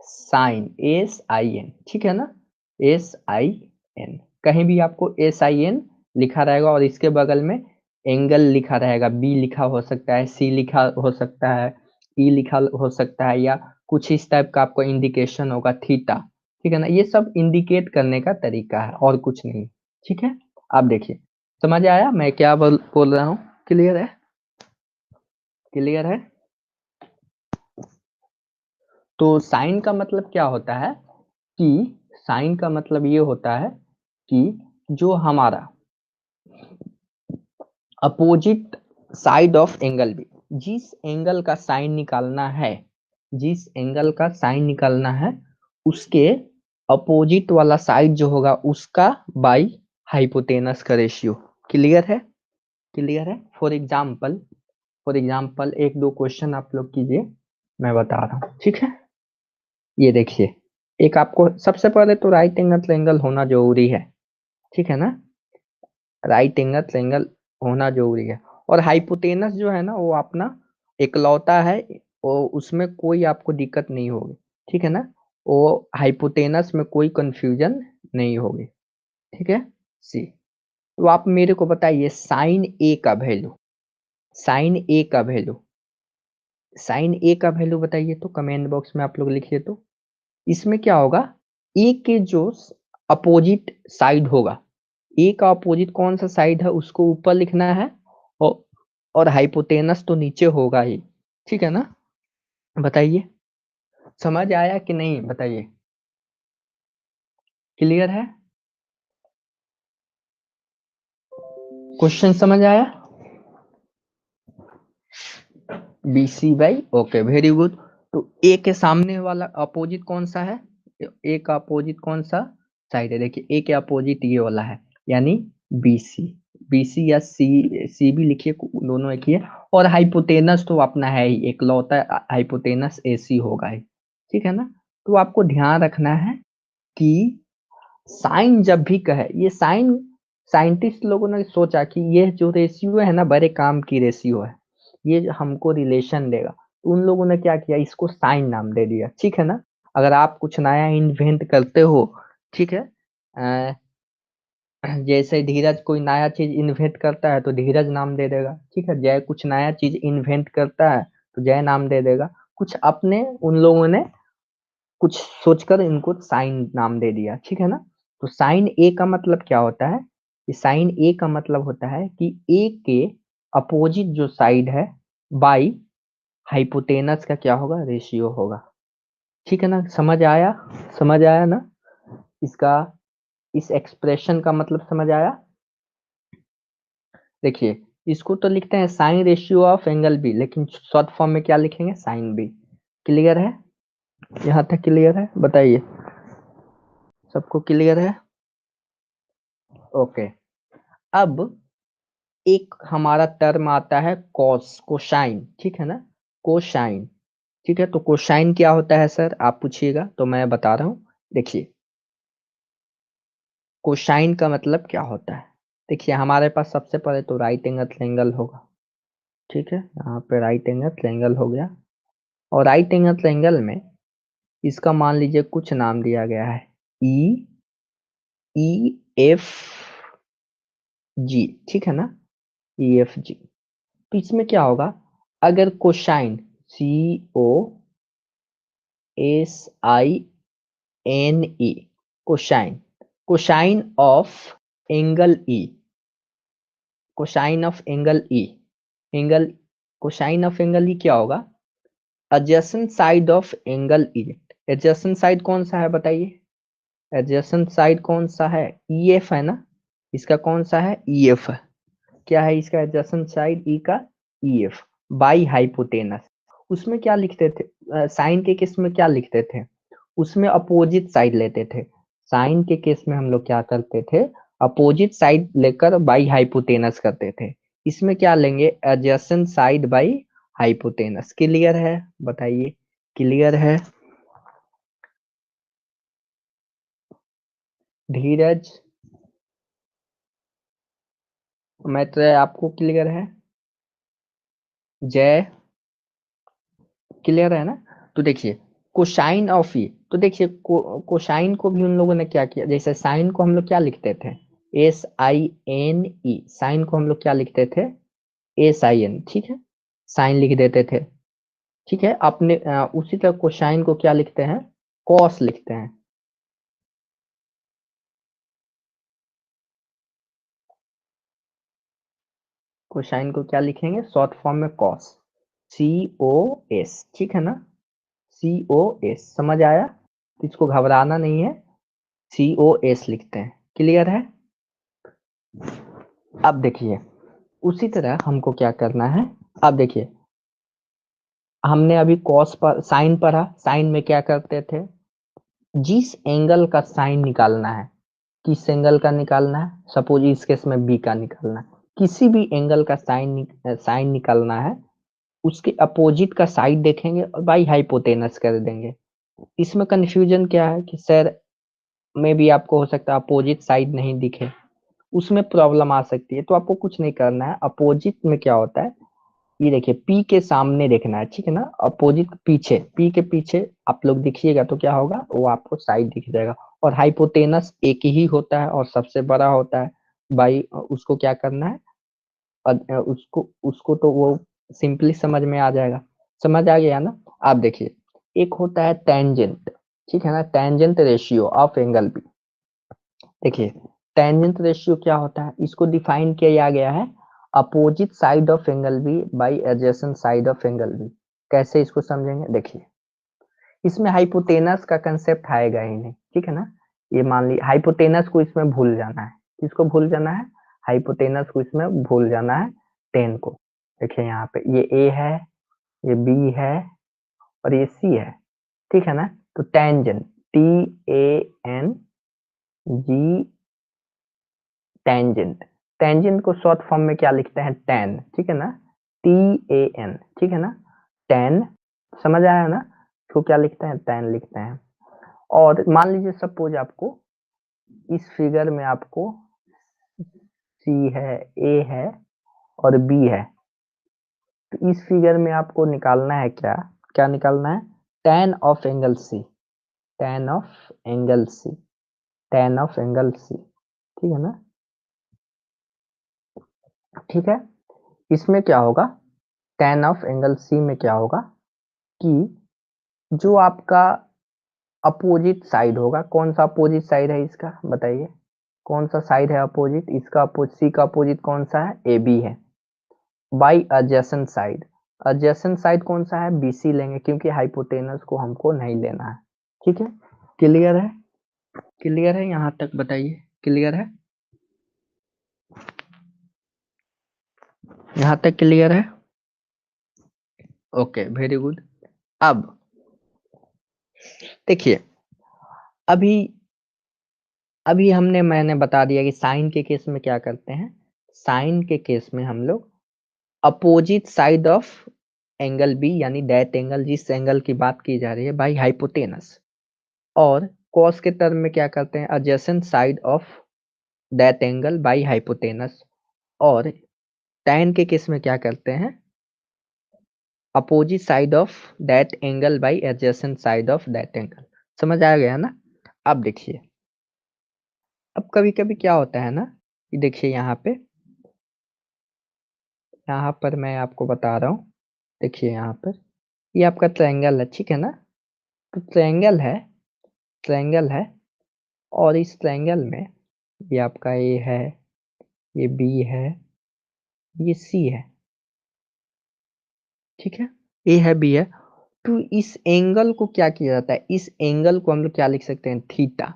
साइन, SIN, ठीक है ना, SIN। कहीं भी आपको SIN लिखा रहेगा और इसके बगल में एंगल लिखा रहेगा, B लिखा हो सकता है, C लिखा हो सकता है, E लिखा हो सकता है, या कुछ इस टाइप का आपको इंडिकेशन होगा, थीटा, ठीक है ना। ये सब इंडिकेट करने का तरीका है और कुछ नहीं, ठीक है। आप देखिए समझ आया मैं क्या बोल रहा हूँ, क्लियर है, क्लियर है। तो साइन का मतलब क्या होता है कि साइन का मतलब ये होता है कि जो हमारा अपोजिट साइड ऑफ एंगल भी, जिस एंगल का साइन निकालना है, जिस एंगल का साइन निकालना है उसके अपोजिट वाला साइड जो होगा उसका बाई हाइपोटेनस का रेशियो। क्लियर है, क्लियर है। फॉर एग्जाम्पल एक दो क्वेश्चन आप लोग कीजिए, मैं बता रहा हूँ, ठीक है। ये देखिए, एक आपको सबसे पहले तो राइट एंगल ट्रायंगल होना जरूरी है, ठीक है ना, राइट एंगल ट्रायंगल होना जरूरी है। और हाइपोटेनस जो है ना वो अपना इकलौता है, और उसमें कोई आपको दिक्कत नहीं होगी, ठीक है ना, वो हाइपोटेनस में कोई कंफ्यूजन नहीं होगी, ठीक है। सी, तो आप मेरे को बताइए साइन ए का वैल्यू, साइन ए का वैल्यू, साइन ए का वैल्यू बताइए तो कमेंट बॉक्स में आप लोग लिखिए। तो इसमें क्या होगा, ए के जो अपोजिट साइड होगा, ए का अपोजिट कौन सा साइड है उसको ऊपर लिखना है, और और हाइपोटेनस तो नीचे होगा ही, ठीक है ना। बताइए समझ आया कि नहीं, बताइए, क्लियर है, क्वेश्चन समझ आया। BC by, okay very good. तो ए के सामने वाला अपोजिट कौन सा है, ए का अपोजिट कौन सा साइड है, देखिए ए के अपोजिट ये वाला है, यानी BC, BC या सी भी लिखिए, दोनों एक ही है। और हाइपोटेनस तो अपना है ही, एक लौता हाइपोटेनस AC होगा ही, ठीक है ना। तो आपको ध्यान रखना है कि साइन जब भी कहे, ये साइन साइंटिस्ट लोगों ने सोचा कि ये जो रेशियो है ना बड़े काम की रेशियो है, ये जो हमको रिलेशन देगा, तो उन लोगों ने क्या किया, इसको साइन नाम दे दिया, ठीक है ना। अगर आप कुछ नया इन्वेंट करते हो, ठीक है, जैसे धीरज कोई नया चीज इन्वेंट करता है तो धीरज नाम दे देगा, ठीक है। जय कुछ नया चीज इन्वेंट करता है तो जय नाम दे देगा। कुछ अपने उन लोगों ने कुछ सोचकर इनको साइन नाम दे दिया, ठीक है ना। तो साइन ए का मतलब क्या होता है, कि साइन ए का मतलब होता है कि ए के अपोजिट जो साइड है बाई हाइपोटेनस का क्या होगा, रेशियो होगा, ठीक है ना। समझ आया, समझ आया ना, इसका इस एक्सप्रेशन का मतलब समझ आया। देखिए इसको तो लिखते हैं sine ratio of angle B, लेकिन शॉर्ट फॉर्म में क्या लिखेंगे, साइन बी। क्लियर है, यहाँ तक क्लियर है, बताइए सबको क्लियर है, ओके। अब एक हमारा टर्म आता है कॉस, कोसाइन, ठीक है ना, कोसाइन, ठीक है। तो कोसाइन क्या होता है सर, आप पूछिएगा तो मैं बता रहा हूँ। देखिए कोसाइन का मतलब क्या होता है, देखिए हमारे पास सबसे पहले तो राइट एंगल ट्रायंगल होगा, ठीक है, यहाँ पे राइट एंगल ट्रायंगल हो गया। और राइट एंगल ट्रायंगल में इसका मान लीजिए कुछ नाम दिया गया है, EFG, ठीक है ना, EFG। तो इसमें क्या होगा, अगर cosine, COSINE, cosine, cosine of angle E, cosine of angle E, angle, cosine of angle E क्या होगा, adjacent side of angle E। Adjacent side कौन सा है बताइए, एडजेसेंट साइड कौन सा है, EF है ना, इसका कौन सा है, EF है। क्या है इसका एडजेसेंट साइड, ई का EF बाई हाइपोटेनस। उसमें क्या लिखते थे, साइन के केस में क्या लिखते थे, उसमें अपोजिट साइड लेते थे। साइन के केस में हम लोग क्या करते थे, अपोजिट साइड लेकर बाई हाइपोटेनस करते थे। इसमें क्या लेंगे, adjacent side by hypotenuse. Clear है, बताइए, क्लियर है धीरज, मैत्र, आपको क्लियर है, जय, क्लियर है ना। तो देखिए कोसाइन ऑफ ई, तो देखिए कोसाइन को भी उन लोगों ने क्या किया, जैसे साइन को हम लोग क्या लिखते थे, SINE, साइन को हम लोग क्या लिखते थे, SIN, ठीक है, साइन लिख देते थे, ठीक है। अपने उसी तरह कोसाइन को क्या लिखते हैं, कॉस लिखते हैं। कोसाइन को क्या लिखेंगे, शॉर्ट फॉर्म में कॉस, COS, ठीक है ना, COS, समझ आया, इसको घबराना नहीं है, COS लिखते हैं। क्लियर है। अब देखिए उसी तरह हमको क्या करना है, अब देखिए हमने अभी कॉस पर साइन पढ़ा, साइन में क्या करते थे, जिस एंगल का साइन निकालना है, किस एंगल का निकालना है, सपोज इस केस में बी का निकालना है, किसी भी एंगल का साइन निकालना है, उसके अपोजिट का साइड देखेंगे और बाई हाइपोटेनस कर देंगे। इसमें कंफ्यूजन क्या है कि सर में भी आपको हो सकता है अपोजिट साइड नहीं दिखे, उसमें प्रॉब्लम आ सकती है, तो आपको कुछ नहीं करना है। अपोजिट में क्या होता है, ये देखिए पी के सामने देखना है, ठीक है ना, अपोजिट पीछे, पी के पीछे आप लोग देखिएगा तो क्या होगा, वो आपको साइड दिख जाएगा। और हाइपोटेनस एक ही होता है और सबसे बड़ा होता है, भाई उसको क्या करना है, उसको उसको तो वो सिंपली समझ में आ जाएगा, समझ आ गया ना। आप देखिए एक होता है टेंजेंट, ठीक है ना, tangent ratio of angle B. देखिए टेंजेंट रेशियो क्या होता है, इसको डिफाइन किया गया है, opposite side of angle B by adjacent side of angle B. कैसे इसको समझेंगे, देखिए इसमें हाइपोटेनस का कंसेप्ट आएगा ही नहीं, ठीक है ना। ये मान ली हाइपोटेनस को इसमें भूल जाना है, किसको भूल जाना है, हाइपोटेनस को इसमें भूल जाना है, टेन को। देखिए यहाँ पे ये ए है, ये बी है और ये सी है, ठीक है ना। तो टेंजेंट, TANG, टेंजेंट, टेंजेंट को शॉर्ट फॉर्म में क्या लिखते हैं, टेन, ठीक है ना, TAN, ठीक है ना, टेन, समझ आया ना, तो क्या लिखते हैं, टेन लिखते हैं। और मान लीजिए सपोज आपको इस फिगर में आपको सी है, ए है और बी है, तो इस फिगर में आपको निकालना है क्या, क्या निकालना है, tan of angle C, tan of angle C, tan of angle C, ठीक है ना, ठीक है। इसमें क्या होगा, टेन ऑफ एंगल सी में क्या होगा कि जो आपका अपोजिट साइड होगा, कौन सा अपोजिट साइड है इसका बताइए, कौन सा साइड है अपोजिट, इसका सी का अपोजिट कौन सा है, AB है, by adjacent side, adjacent side कौन सा है, BC लेंगे क्योंकि हाइपोटेनस को हमको नहीं लेना है, ठीक है। क्लियर है, क्लियर है यहाँ तक बताइए, क्लियर है, यहाँ तक क्लियर है, ओके वेरी गुड। अब देखिए अभी अभी मैंने बता दिया कि साइन के केस में क्या करते हैं, साइन के केस में हम लोग opposite side of angle B यानी दैट एंगल, जिस एंगल की बात की जा रही है, बाई हाइपोटेनस। और कॉस के टर्म में क्या करते हैं, adjacent side of that angle by hypotenuse. और tan के केस में क्या करते हैं, opposite side of that angle by adjacent side of that angle. समझ आ गया ना। अब देखिए अब कभी कभी क्या होता है ना कि देखिए यहाँ पर मैं आपको बता रहा हूँ, देखिए यहाँ पर ये आपका ट्रायंगल है, ठीक है ना। तो ट्रायंगल है और इस ट्रायंगल में ये आपका ए है, ये बी है, ये सी है, ठीक है, ए है बी है। तो इस एंगल को क्या किया जाता है, इस एंगल को हम लोग क्या लिख सकते हैं, थीटा।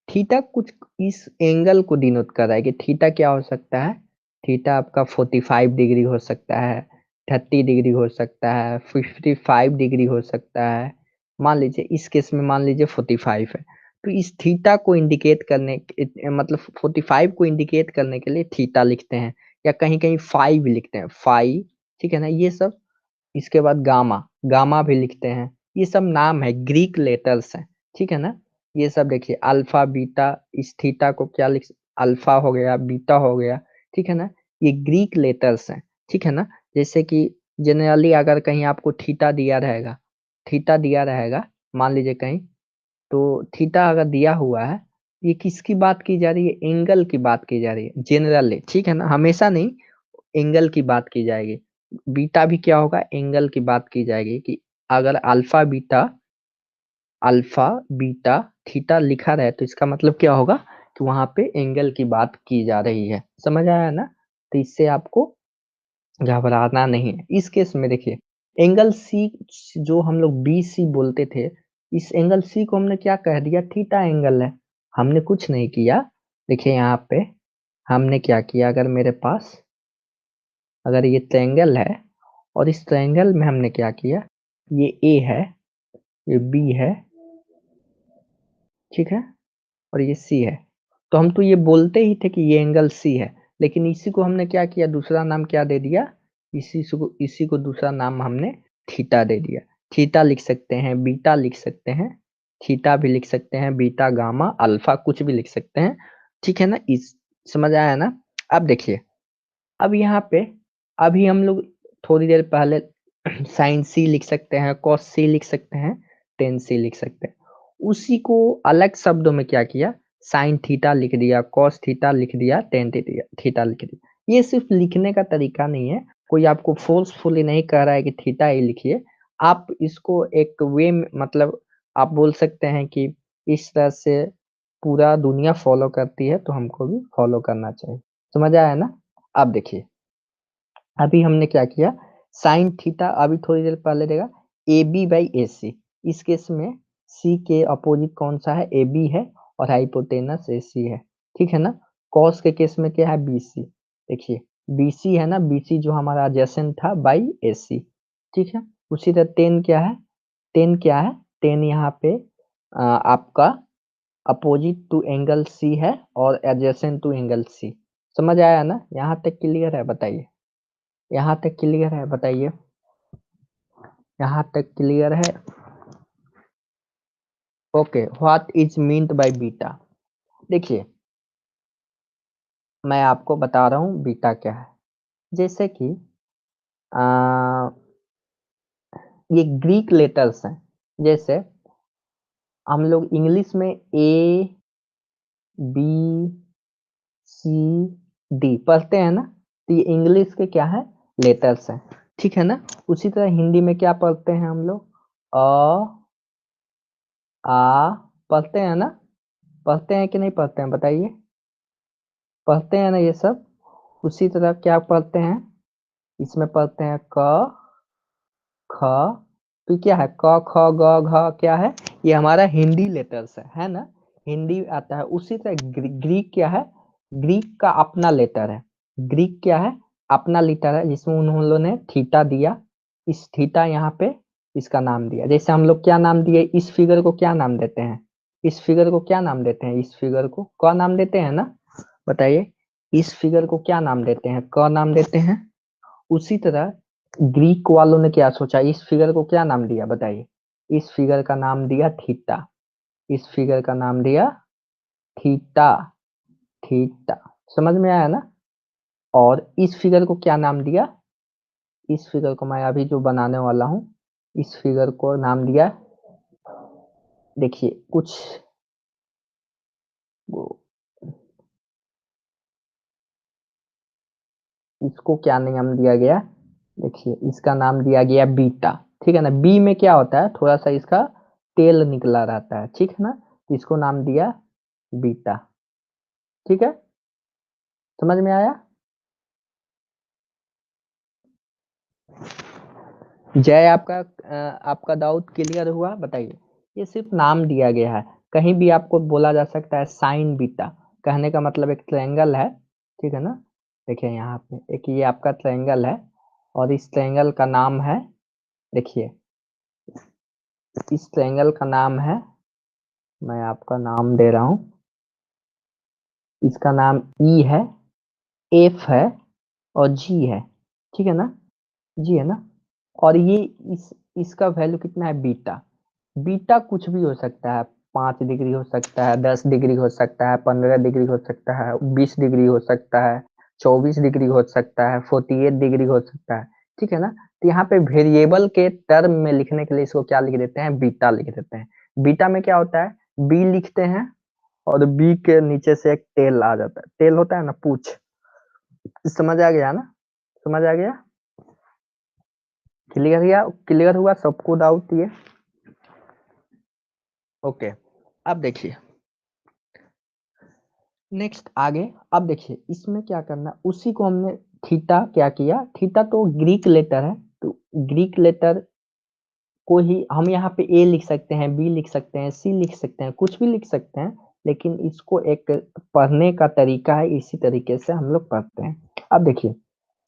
थीटा कुछ इस एंगल को डिनोट कर रहा है कि थीटा क्या हो सकता है। थीटा आपका 45 डिग्री हो सकता है, 30 डिग्री हो सकता है, 55 डिग्री हो सकता है। मान लीजिए इस केस में मान लीजिए 45 है, तो इस थीटा को इंडिकेट करने मतलब 45 को इंडिकेट करने के लिए थीटा लिखते हैं, या कहीं कहीं 5 लिखते हैं, 5। ठीक है ना, ये सब। इसके बाद गामा, गामा भी लिखते हैं। ये सब नाम है, ग्रीक लेटर्स हैं। ठीक है ना। ये सब देखिए अल्फा बीटा, इस थीटा को क्या लिख, अल्फा हो गया, बीटा हो गया। ठीक है ना, ये ग्रीक लेटर्स हैं। ठीक है ना। जैसे कि जनरली अगर कहीं आपको थीटा दिया रहेगा, थीटा दिया रहेगा, मान लीजिए कहीं, तो थीटा अगर दिया हुआ है, ये किसकी बात की जा रही है, एंगल की बात की जा रही है जनरली। ठीक है ना, हमेशा नहीं, एंगल की बात की जाएगी। बीटा भी क्या होगा, एंगल की बात की जाएगी कि अगर अल्फा बीटा थीटा लिखा रहे तो इसका मतलब क्या होगा कि वहां पे एंगल की बात की जा रही है। समझ आया ना। तो इससे आपको घबराना नहीं है। इस केस में देखिए, एंगल सी जो हम लोग बी सी बोलते थे, इस एंगल सी को हमने क्या कह दिया, थीटा एंगल है। हमने कुछ नहीं किया। देखिए यहाँ पे हमने क्या किया, अगर मेरे पास अगर ये ट्रायंगल है, और इस ट्रायंगल में हमने क्या किया, ये ए है, ये बी है, ठीक है, और ये सी है। तो हम तो ये बोलते ही थे कि ये एंगल सी है, लेकिन इसी को हमने क्या किया, दूसरा नाम क्या दे दिया, इसी को दूसरा नाम हमने थीटा दे दिया। थीटा लिख सकते हैं, बीटा लिख सकते हैं, थीटा भी लिख सकते हैं, बीटा गामा अल्फा कुछ भी लिख सकते हैं। ठीक है ना, इस समझ आया ना। अब देखिए, अब यहाँ पे अभी हम लोग थोड़ी देर पहले साइन सी लिख सकते हैं, कॉस सी लिख सकते हैं, टेन सी लिख सकते हैं। उसी को अलग शब्दों में क्या किया, साइन थीटा लिख दिया, कॉस थीटा लिख दिया, टेन थीटा लिख दिया। ये सिर्फ लिखने का तरीका नहीं है, कोई आपको फोर्सफुली नहीं कह रहा है कि थीटा ही लिखिए। आप इसको एक वे में, मतलब आप बोल सकते हैं कि इस तरह से पूरा दुनिया फॉलो करती है तो हमको भी फॉलो करना चाहिए। समझ आया ना। अब देखिए, अभी हमने क्या किया, साइन थीटा अभी थोड़ी देर पहले देगा ए बी बाई ए सी। इस केस में सी के अपोजिट कौन सा है, ए बी है, और हाइपोटेनस ए सी है। ठीक है ना। कॉस के केस में क्या है, बी सी। देखिए बी सी है ना, बी सी जो हमारा एडजेसेंट था बाई ए सी। ठीक है। उसी तरह टेन क्या है, टेन क्या है, टेन यहाँ पे आपका अपोजिट टू एंगल सी है और एडजेसेंट टू एंगल सी। समझ आया ना, यहाँ तक क्लियर है, बताइए। यहाँ तक क्लियर है, बताइए। यहाँ तक क्लियर है। Okay, what is meant by beta. देखिए, मैं आपको बता रहा हूँ बीटा क्या है। जैसे कि आ, ये ग्रीक लेटर्स हैं। जैसे हम लोग इंग्लिश में ए बी सी डी पढ़ते हैं ना, तो ये इंग्लिश के क्या है, लेटर्स हैं। ठीक है ना। उसी तरह हिंदी में क्या पढ़ते हैं हम लोग, अ आ पढ़ते हैं ना, पढ़ते हैं कि नहीं पढ़ते हैं, बताइए। पढ़ते हैं ना ये सब। उसी तरह क्या पढ़ते हैं, इसमें पढ़ते हैं क ख, तो क्या है, क ख ग घ, क्या है, ये हमारा हिंदी लेटर्स है ना। हिंदी आता है। उसी तरह ग्रीक क्या है, ग्रीक का अपना लेटर है। ग्रीक क्या है, अपना लेटर है, जिसमें उन्होंने ने थीटा दिया। इस थीटा यहाँ पे इसका नाम दिया। जैसे हम लोग क्या नाम दिए, इस फिगर को क्या नाम देते हैं, इस फिगर को क्या नाम देते हैं, इस फिगर को क नाम देते हैं ना, बताइए। इस फिगर को क्या नाम देते हैं, क नाम देते हैं। उसी तरह ग्रीक वालों ने क्या सोचा, इस फिगर को क्या नाम दिया, बताइए। इस फिगर का नाम दिया थीटा। इस फिगर का नाम दिया थीटा। थीटा, समझ में आया ना। और इस फिगर को क्या नाम दिया, इस फिगर को मैं अभी जो बनाने वाला हूँ, इस फिगर को नाम दिया, देखिए कुछ वो, इसको क्या नाम दिया गया, देखिए इसका नाम दिया गया बीटा। ठीक है ना। बी में क्या होता है, थोड़ा सा इसका तेल निकला रहता है। ठीक है ना, इसको नाम दिया बीटा। ठीक है, समझ में आया। जय, आपका आपका डाउट क्लियर हुआ, बताइए। ये सिर्फ नाम दिया गया है। कहीं भी आपको बोला जा सकता है साइन बीटा। कहने का मतलब एक ट्रायंगल है, ठीक है ना। देखिए यहाँ पे एक ये आपका ट्रायंगल है और इस ट्रायंगल का नाम है, देखिए इस ट्रायंगल का नाम है, मैं आपका नाम दे रहा हूँ, इसका नाम ई है, एफ है और जी है, ठीक है ना, जी है ना। और ये इस इसका वैल्यू कितना है, बीटा। बीटा कुछ भी हो सकता है, 5 डिग्री हो सकता है, 10 डिग्री हो सकता है, 15 डिग्री हो सकता है, 20 डिग्री हो सकता है, 24 डिग्री हो सकता है, 48 डिग्री हो सकता है, ठीक है ना। तो यहाँ पे वेरिएबल के टर्म में लिखने के लिए इसको क्या लिख देते हैं, बीटा लिख देते हैं। बीटा में क्या होता है, बी लिखते हैं और बी के नीचे से एक टेल आ जाता है, टेल होता है ना, पूछ। समझ आ गया ना, समझ आ गया, क्लियर गया, क्लियर हुआ सबको डाउट ये, ओके। अब देखिए नेक्स्ट आगे, अब देखिए इसमें क्या करना, उसी को हमने थीटा क्या किया, थीटा तो ग्रीक लेटर है, तो ग्रीक लेटर को ही हम यहाँ पे ए लिख सकते हैं, बी लिख सकते हैं, सी लिख सकते हैं, कुछ भी लिख सकते हैं, लेकिन इसको एक पढ़ने का तरीका है, इसी तरीके से हम लोग पढ़ते हैं। अब देखिए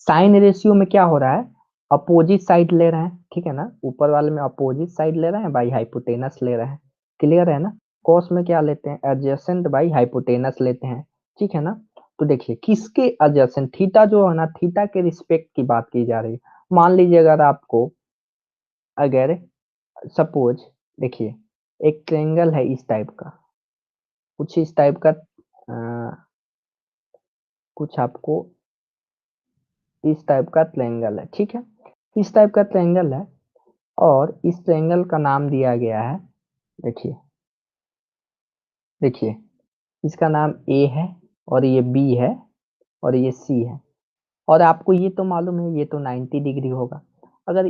साइन रेशियो में क्या हो रहा है, अपोजिट साइड ले रहे हैं, ठीक है ना, ऊपर वाले में अपोजिट साइड ले रहे हैं, बाई हाइपोटेनस ले रहे हैं, क्लियर है ना। कॉस में क्या लेते हैं, एडजेसेंट बाई हाइपोटेनस लेते हैं, ठीक है ना। तो देखिए किसके एडजेसेंट, थीटा जो है ना, थीटा के रिस्पेक्ट की बात की जा रही है। मान लीजिए अगर आपको, अगर सपोज देखिए एक ट्रायंगल है इस टाइप का, कुछ इस टाइप का, कुछ आपको इस टाइप का ट्रायंगल है, ठीक है, इस टाइप का ट्रायंगल है और इस ट्रायंगल का नाम दिया गया है, देखिए देखिए इसका नाम ए है और ये बी है और ये सी है, और आपको ये तो मालूम है ये तो 90 डिग्री होगा। अगर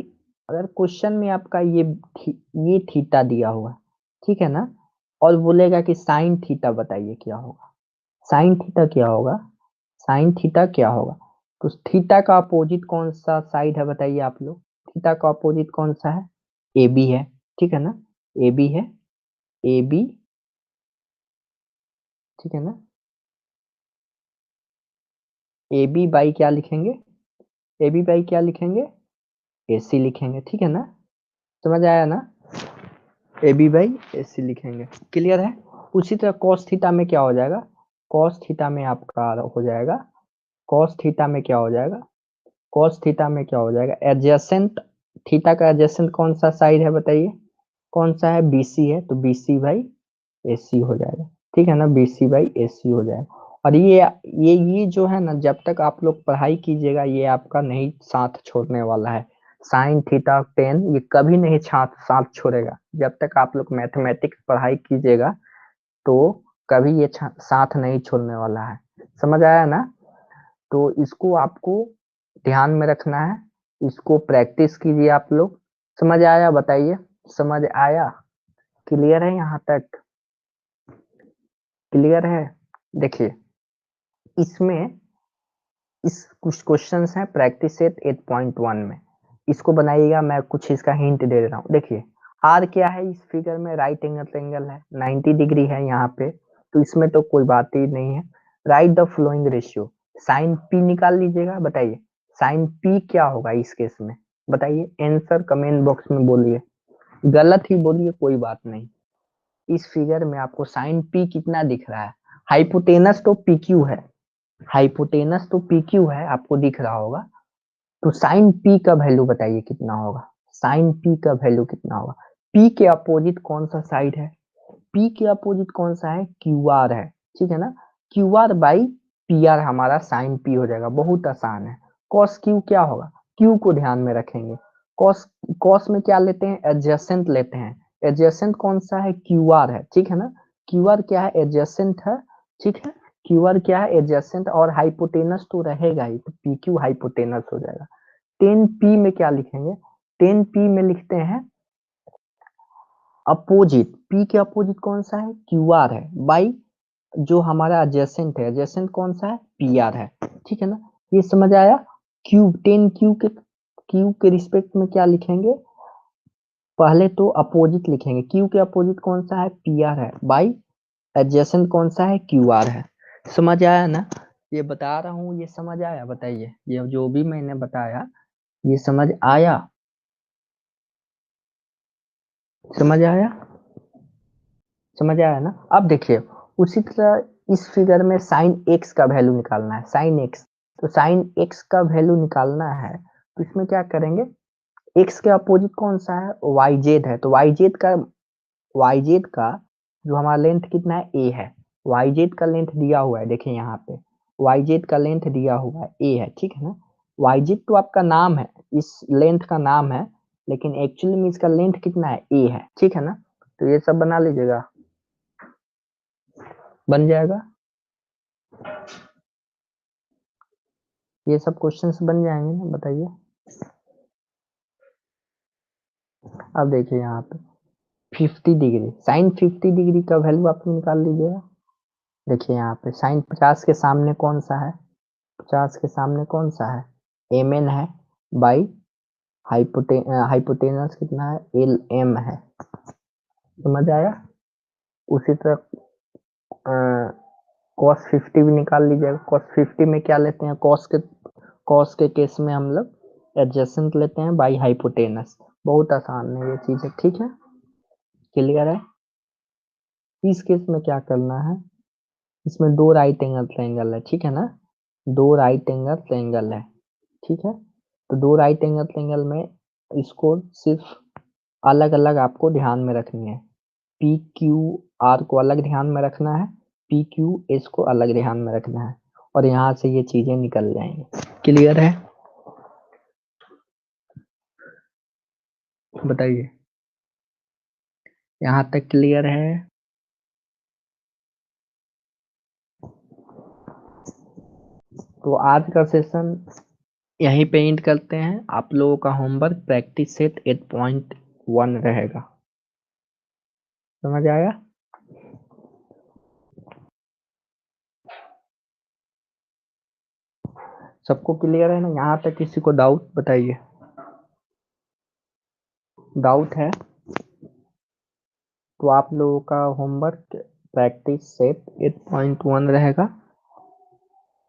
अगर क्वेश्चन में आपका ये थीटा दिया हुआ, ठीक है ना, और बोलेगा कि साइन थीटा बताइए क्या होगा, साइन थीटा क्या होगा, साइन थीटा क्या होगा। तो थीटा का अपोजिट कौन सा साइड है बताइए आप लोग, थीटा का अपोजिट कौन सा है, ए बी है, ठीक है ना, ए बी है, ए बी, ठीक है ना, ए बी बाई क्या लिखेंगे, ए बी बाई क्या लिखेंगे, ए सी लिखेंगे, ठीक है ना, समझ आया ना, ए बी बाई ए सी लिखेंगे, क्लियर है। उसी तरह कॉस थीटा में क्या हो जाएगा, कॉस थीटा में आपका हो जाएगा, कॉस थीटा में क्या हो जाएगा, कॉस थीटा में क्या हो जाएगा, एडजेसेंट, थीटा का एडजेसेंट कौन सा साइड है बताइए, कौन सा है, बीसी है, तो बीसी बाई एसी हो जाएगा, ठीक है ना, बीसी बाई एसी हो जाएगा। और ये जो है ना, जब तक आप लोग पढ़ाई कीजिएगा ये आपका नहीं साथ छोड़ने वाला है, साइन थीटा टेन ये कभी नहीं साथ छोड़ेगा, जब तक आप लोग मैथमेटिक्स पढ़ाई कीजिएगा तो कभी ये साथ नहीं छोड़ने वाला है, समझ आया ना। तो इसको आपको ध्यान में रखना है, इसको प्रैक्टिस कीजिए आप लोग, समझ आया बताइए, समझ आया, क्लियर है यहाँ तक, क्लियर है। देखिए इसमें इस कुछ क्वेश्चंस हैं प्रैक्टिस सेट 8.1 में, इसको बनाइएगा, मैं कुछ इसका हिंट दे दे रहा हूँ। देखिए आर क्या है इस फिगर में, राइट एंगल ट्रायंगल है, 90 डिग्री है यहाँ पे, तो इसमें तो कोई बात ही नहीं है। Right the following ratio, sine P निकाल लीजिएगा, बताइए साइन पी क्या होगा इस केस में, बताइए आंसर कमेंट बॉक्स में बोलिए, गलत ही बोलिए कोई बात नहीं। इस फिगर में आपको साइन पी कितना दिख रहा है, हाइपोटेनस तो पी क्यू है, हाइपोटेनस तो पी क्यू है आपको दिख रहा होगा, तो साइन पी का वैल्यू बताइए कितना होगा, साइन पी का वैल्यू कितना होगा, पी के अपोजिट कौन सा साइड है, पी के अपोजिट कौन सा है, क्यू आर है, ठीक है ना, Q R by P R हमारा साइन पी हो जाएगा, बहुत आसान है। कॉस क्यू क्या होगा, क्यू को ध्यान में रखेंगे, कॉस कॉस में क्या लेते हैं, एडजेसेंट लेते हैं, एडजेसेंट कौन सा है, क्यू आर है, ठीक है ना, क्यू आर क्या है, एडजेसेंट है, ठीक है, क्यू आर क्या है, एडजेसेंट, और हाइपोटेनस तो रहेगा ही, तो पी क्यू हाइपोटेनस हो जाएगा। 10p में क्या लिखेंगे, 10p में लिखते हैं अपोजिट, p के अपोजिट कौन सा है, क्यू आर है, बाई जो हमारा एडजेसेंट है, एडजेसेंट कौन सा है, पी आर है, ठीक है ना, ये समझ आया। क्यू 10 क्यू के रिस्पेक्ट में क्या लिखेंगे, पहले तो अपोजिट लिखेंगे, क्यू के अपोजिट कौन सा है, पी आर है, बाई एडजेसेंट कौन सा है, क्यू आर है। समझ आया ना, ये बता रहा हूँ, ये समझ आया, बताइए, ये जो भी मैंने बताया ये समझ आया, समझ आया, समझ आया ना। अब देखिए उसी तरह इस फिगर में साइन एक्स का वैल्यू निकालना है, साइन एक्स, तो साइन एक्स का वैल्यू निकालना है तो इसमें क्या करेंगे, एक्स के अपोजिट कौन सा है, वाई जेड है, तो वाई जेड का जो हमारा लेंथ कितना है, ए है, वाई जेड का लेंथ दिया हुआ है, देखिए यहाँ पे वाई जेड का लेंथ दिया हुआ है, ए है, ठीक है ना। वाई जेड तो आपका नाम है, इस लेंथ का नाम है, लेकिन एक्चुअली में इसका लेंथ कितना है, ए है, ठीक है ना। तो ये सब बना लीजिएगा, बन जाएगा, ये सब क्वेश्चंस बन जाएंगे ना, बताइए। अब देखिए यहाँ पे 50 डिग्री, साइन 50 डिग्री का वैल्यू आप निकाल लीजिएगा। देखिए यहाँ पे साइन 50 के सामने कौन सा है, 50 के सामने कौन सा है, एम एन है, बाई हाइपोटेनस कितना है, एल एम है। समझ आया। उसी तरह कॉस 50 भी निकाल लीजिएगा, कॉस 50 में क्या लेते हैं, कॉस के केस में हम लोग एडजेसेंट लेते हैं बाई हाइपोटेनस, बहुत आसान है ये चीजें, ठीक है, क्लियर है। इस केस में क्या करना है, इसमें दो राइट एंगल ट्रायंगल है, ठीक है ना, दो राइट एंगल ट्रायंगल है, ठीक है। तो दो राइट एंगल ट्रायंगल में इसको सिर्फ अलग अलग आपको ध्यान में रखनी है, पी क्यू आर को अलग ध्यान में रखना है, पी क्यू एस को अलग ध्यान में रखना है, और यहाँ से ये चीजें निकल जाएंगी, क्लियर है, बताइए, यहाँ तक क्लियर है। तो आज का सेशन यहीं पे एंड करते हैं, आप लोगों का होमवर्क प्रैक्टिस सेट 8.1 रहेगा, समझ आया। सबको क्लियर है ना, यहाँ तक किसी को डाउट बताइए, डाउट है तो आप लोगों का होमवर्क प्रैक्टिस सेट 8.1 रहेगा,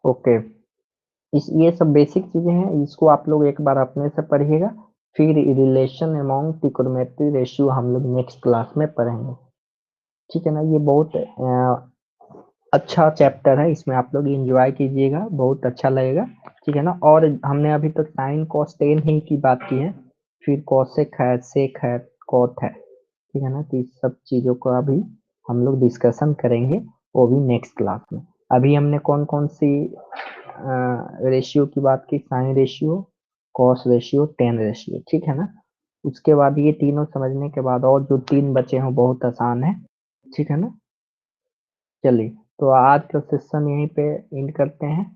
ओके। ये सब बेसिक चीजें हैं, इसको आप लोग एक बार अपने से पढ़िएगा, फिर रिलेशन अमॉन्ग ट्रिग्नोमेट्री रेशियो हम लोग नेक्स्ट क्लास में पढ़ेंगे, ठीक है ना। ये बहुत अच्छा चैप्टर है, इसमें आप लोग एंजॉय कीजिएगा, बहुत अच्छा लगेगा, ठीक है ना। और हमने अभी तक साइन कॉस टेन ही की बात की है, फिर कॉसेक है, सेक है, कॉट है, ठीक है ना। तो इस सब चीजों को अभी हम लोग डिस्कशन करेंगे, वो भी नेक्स्ट क्लास में। अभी हमने कौन कौन सी रेशियो की बात की, sine ratio, cos ratio, ten ratio, ठीक है ना। उसके बाद ये तीनों समझने के बाद और जो तीन बचे हैं बहुत आसान है, ठीक है ना। चलिए, तो आज का सेशन यहीं पे एंड करते हैं।